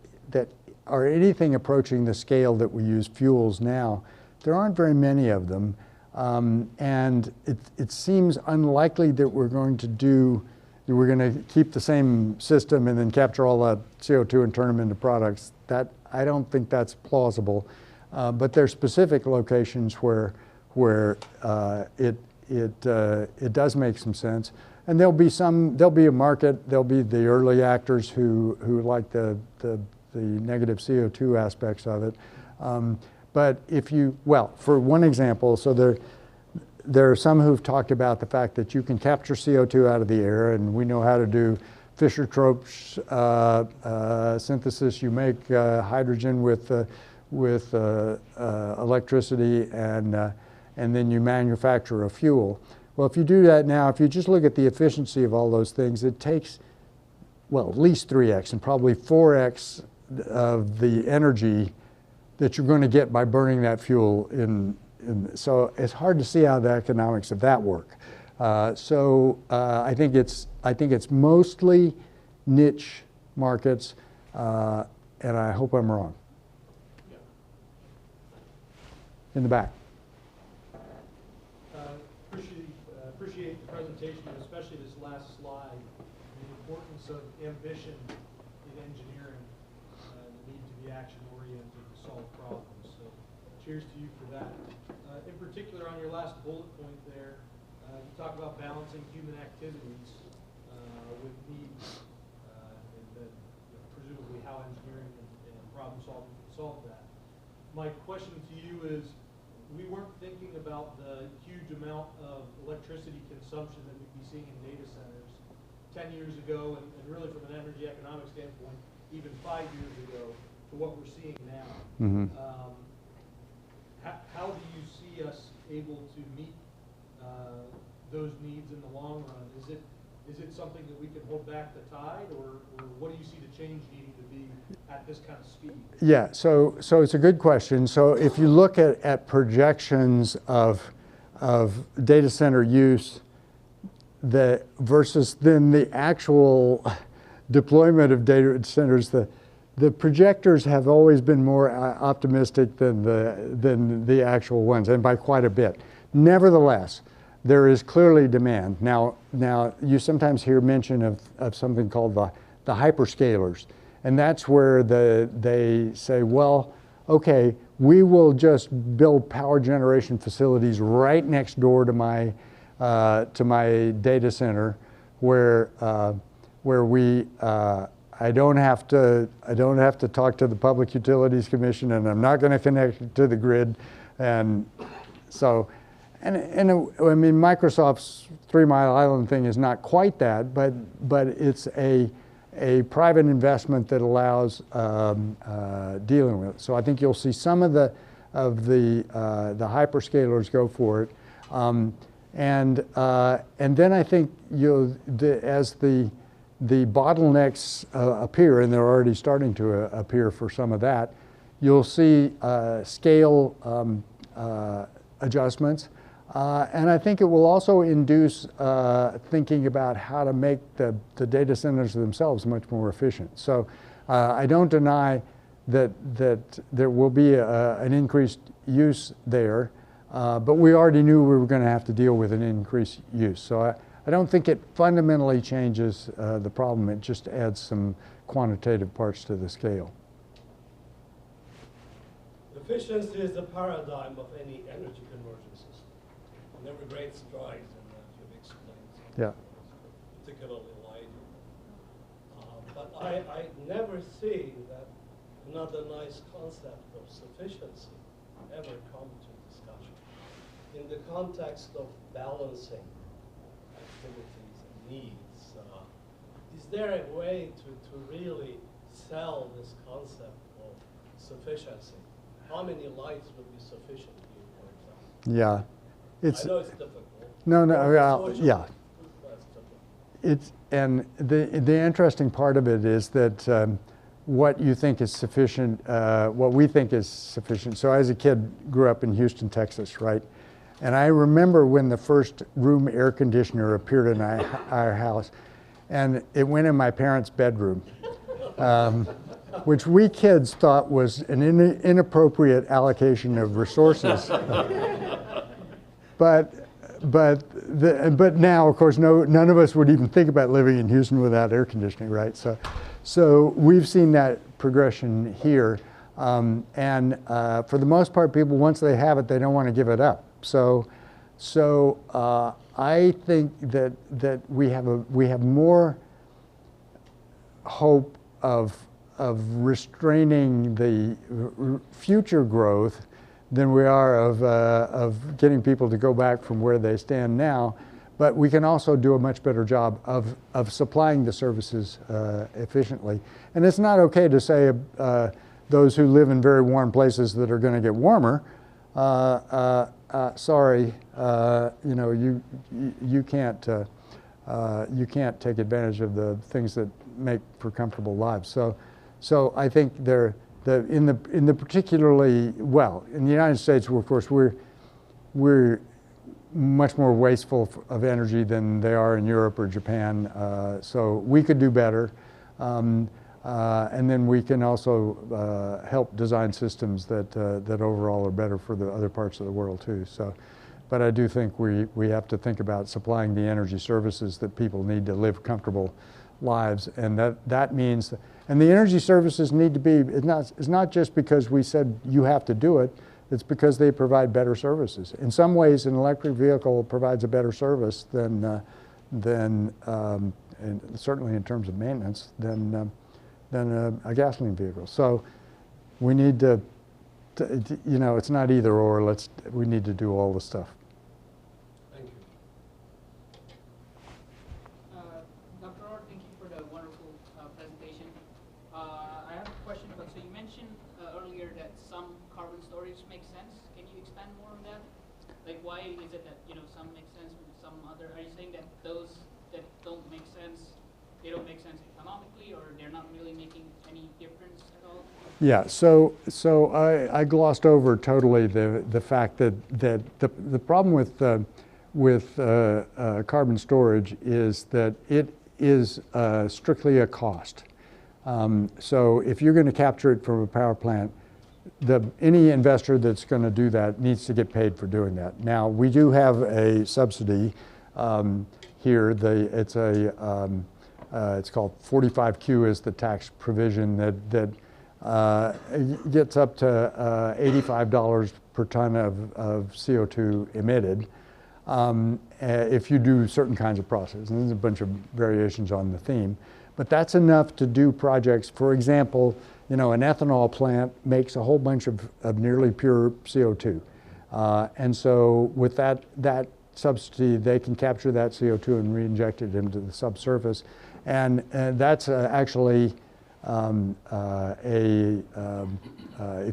are anything approaching the scale that we use fuels now, there aren't very many of them. And it seems unlikely that we're going to keep the same system and then capture all that CO2 and turn them into products. I don't think that's plausible. But there are specific locations where it does make some sense. And there'll be a market. There'll be the early actors who like the negative CO2 aspects of it. But for one example, so there are some who've talked about the fact that you can capture CO2 out of the air, and we know how to do Fischer-Tropsch synthesis. You make hydrogen with electricity, and then you manufacture a fuel. Well, if you do that now, if you just look at the efficiency of all those things, it takes, at least 3x and probably 4x of the energy that you're going to get by burning that fuel so it's hard to see how the economics of that work. I think it's mostly niche markets, and I hope I'm wrong. Yeah. In the back. Appreciate the presentation, especially this last slide, the importance of ambition in engineering, the need to be action-oriented to solve problems. So cheers to you for that. In particular, on your last bullet point there, you talk about balancing human activities with needs, and then presumably how engineering and problem solving can solve that. My question to you is, we weren't thinking about the huge amount of electricity consumption that we'd be seeing in data centers 10 years ago, and really from an energy economic standpoint, even 5 years ago, to what we're seeing now. Mhm. How do you see us able to meet those needs in the long run? Is it something that we can hold back the tide, or what do you see the change needing to be at this kind of speed? Yeah, so it's a good question. So if you look at projections of data center use versus then the actual deployment of data centers, the projectors have always been more optimistic than the actual ones, and by quite a bit. Nevertheless, there is clearly demand. Now you sometimes hear mention of something called the hyperscalers, and that's where they say, well, okay, we will just build power generation facilities right next door to my data center, where I don't have to talk to the Public Utilities Commission, and I'm not going to connect it to the grid, and so. And I mean, Microsoft's 3 Mile Island thing is not quite that, but it's a private investment that allows dealing with it. So I think you'll see some of the hyperscalers go for it, and then I think as the bottlenecks appear, and they're already starting to appear for some of that, you'll see scale adjustments. And I think it will also induce thinking about how to make the data centers themselves much more efficient. So I don't deny that there will be an increased use there, but we already knew we were going to have to deal with an increased use. So I don't think it fundamentally changes the problem. It just adds some quantitative parts to the scale. Efficiency is the paradigm of any energy conversion system. Never great strides in that you've explained, Yeah. particularly light. But I never see that another nice concept of sufficiency ever come to discussion. In the context of balancing activities and needs, is there a way to really sell this concept of sufficiency? How many lights would be sufficient to you, for example? Yeah. I know it's difficult. No, Social, yeah. that's difficult. And the interesting part of it is that what you think is sufficient, what we think is sufficient. So as a kid, grew up in Houston, Texas, right? And I remember when the first room air conditioner appeared in our house, and it went in my parents' bedroom, which we kids thought was an inappropriate allocation of resources. But now, of course, none of us would even think about living in Houston without air conditioning, right? So we've seen that progression here, and for the most part, people, once they have it, they don't want to give it up. So I think that we have more hope of restraining the future growth than we are of getting people to go back from where they stand now. But we can also do a much better job of supplying the services efficiently. And it's not okay to say those who live in very warm places that are going to get warmer, sorry, you can't take advantage of the things that make for comfortable lives. So I think in the particularly, well, in the United States, of course, we're much more wasteful of energy than they are in Europe or Japan. So we could do better. And then we can also help design systems that overall are better for the other parts of the world too. So, but I do think we have to think about supplying the energy services that people need to live comfortable lives, and that means, and the energy services need to be, it's not just because we said you have to do it, it's because they provide better services. In some ways, an electric vehicle provides a better service than and certainly in terms of maintenance, than a gasoline vehicle. So we need to you know, it's not either or. We need to do all the stuff. Thank you. Dr. Orr, thank you for the wonderful presentation. I have a question. So you mentioned earlier that some carbon storage makes sense. Can you expand more on that? Like, why is it that, you know, some make sense and some other? Are you saying that those that don't make sense, they don't make sense economically, or they're not really making any difference at all? Yeah, so I glossed over totally the fact that the problem with carbon storage is that it is strictly a cost. So if you're going to capture it from a power plant, any investor that's going to do that needs to get paid for doing that. Now, we do have a subsidy here. It's called 45Q is the tax provision that gets up to $85 per ton of CO2 emitted if you do certain kinds of processes. And there's a bunch of variations on the theme. But that's enough to do projects. For example, you know, an ethanol plant makes a whole bunch of nearly pure CO2. And so with that subsidy, they can capture that CO2 and re-inject it into the subsurface. And that's actually if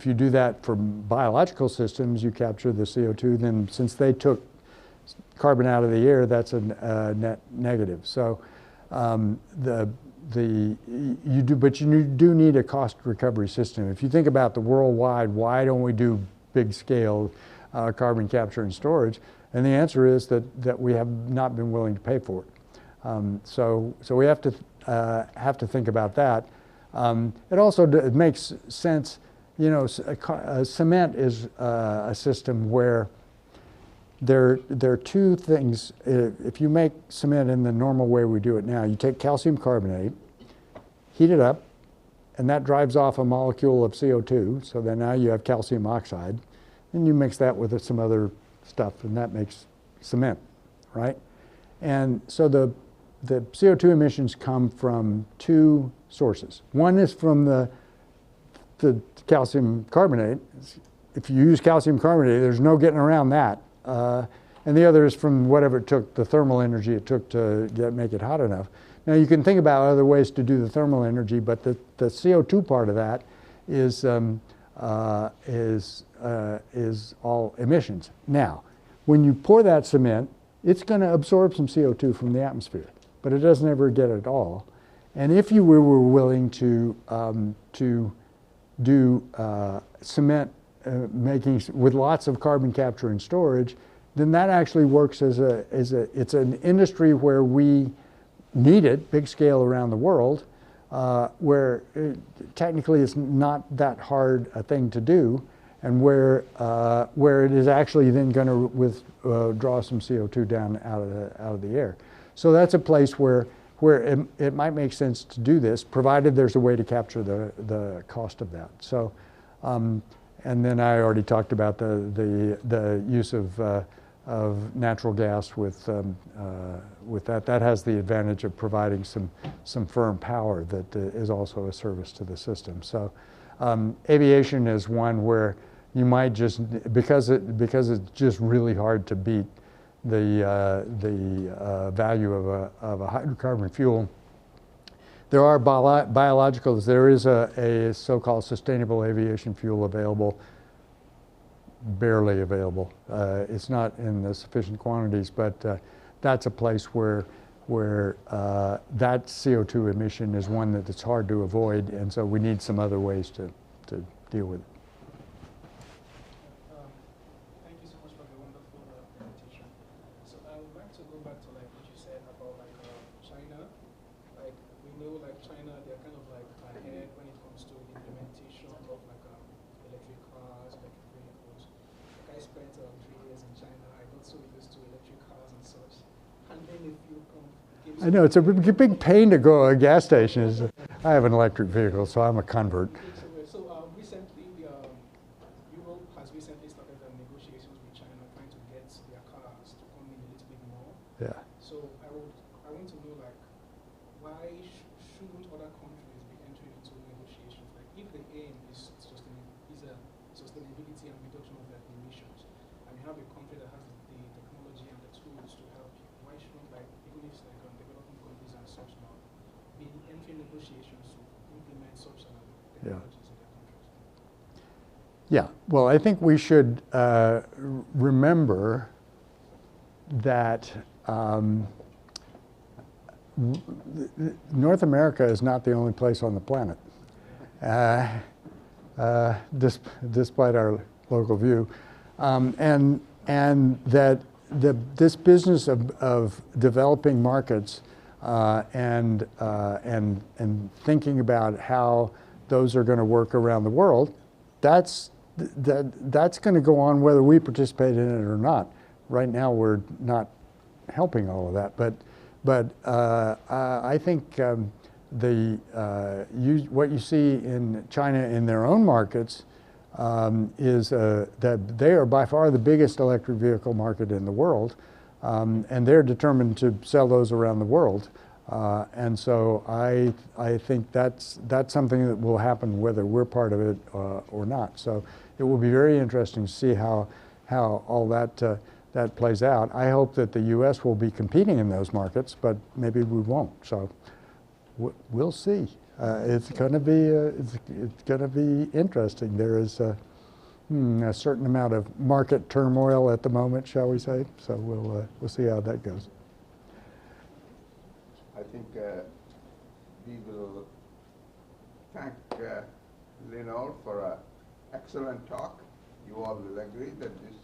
you do that for biological systems, you capture the CO2, then since they took carbon out of the air, that's a net negative. So you do need a cost recovery system. If you think about the worldwide, why don't we do big scale carbon capture and storage? And the answer is that we have not been willing to pay for it. So we have to think about that. It also it makes sense, you know, cement is a system where there are two things. If you make cement in the normal way we do it now, you take calcium carbonate, heat it up, and that drives off a molecule of CO2, so then now you have calcium oxide, and you mix that with some other stuff, and that makes cement, right? And so the CO2 emissions come from two sources. One is from the calcium carbonate. If you use calcium carbonate, there's no getting around that. And the other is from whatever it took, the thermal energy it took to make it hot enough. Now you can think about other ways to do the thermal energy, but the CO2 part of that is all emissions. Now, when you pour that cement, it's going to absorb some CO2 from the atmosphere, but it doesn't ever get it all. And if you were willing to do cement making with lots of carbon capture and storage, then that actually works as it's an industry where we need it, big scale around the world, where technically it's not that hard a thing to do, and where it is actually then going to withdraw some CO2 down out of the air. So that's a place where it might make sense to do this, provided there's a way to capture the cost of that. So, and then I already talked about the use of natural gas with that. That has the advantage of providing some firm power that is also a service to the system. So, aviation is one where you might just because it's just really hard to beat the value of a hydrocarbon fuel. There are biologicals. There is a so-called sustainable aviation fuel available, barely available. It's not in the sufficient quantities, but that's a place where that CO2 emission is one that's hard to avoid, and so we need some other ways to deal with it. Thank you so much for the wonderful presentation. So I would like to go back to like what you said about like China. Like we know like China, they're kind of like ahead when it comes to the implementation of like electric cars, electric vehicles. Like I spent 3 years in China. I got so used to electric cars and such. And then if you come, I know it's a big pain to go to a gas station. I have an electric vehicle, so I'm a convert. So recently, Europe has recently started negotiations with China, trying to get their cars to come in a little bit more. Yeah. So I want to know like why shouldn't other countries be entering into negotiations? Like if the aim is sustainability and reduction of their emissions, and you have a country that has the technology and the tools to help you, why shouldn't, like, even if it's like developing countries and such now, be entering negotiations to implement such technologies in their countries? Yeah, well, I think we should remember that North America is not the only place on the planet, despite our local view, and that this business of developing markets and thinking about how those are going to work around the world, that's going to go on whether we participate in it or not. Right now, we're not helping all of that, but I think what you see in China in their own markets is that they are by far the biggest electric vehicle market in the world, and they're determined to sell those around the world. And so I think that's something that will happen whether we're part of it or not. So it will be very interesting to see how all that plays out. I hope that the U.S. will be competing in those markets, but maybe we won't. So we'll see. It's going to be interesting. There is a certain amount of market turmoil at the moment, shall we say? So we'll see how that goes. I think we will thank Lenore for an excellent talk. You all will agree that this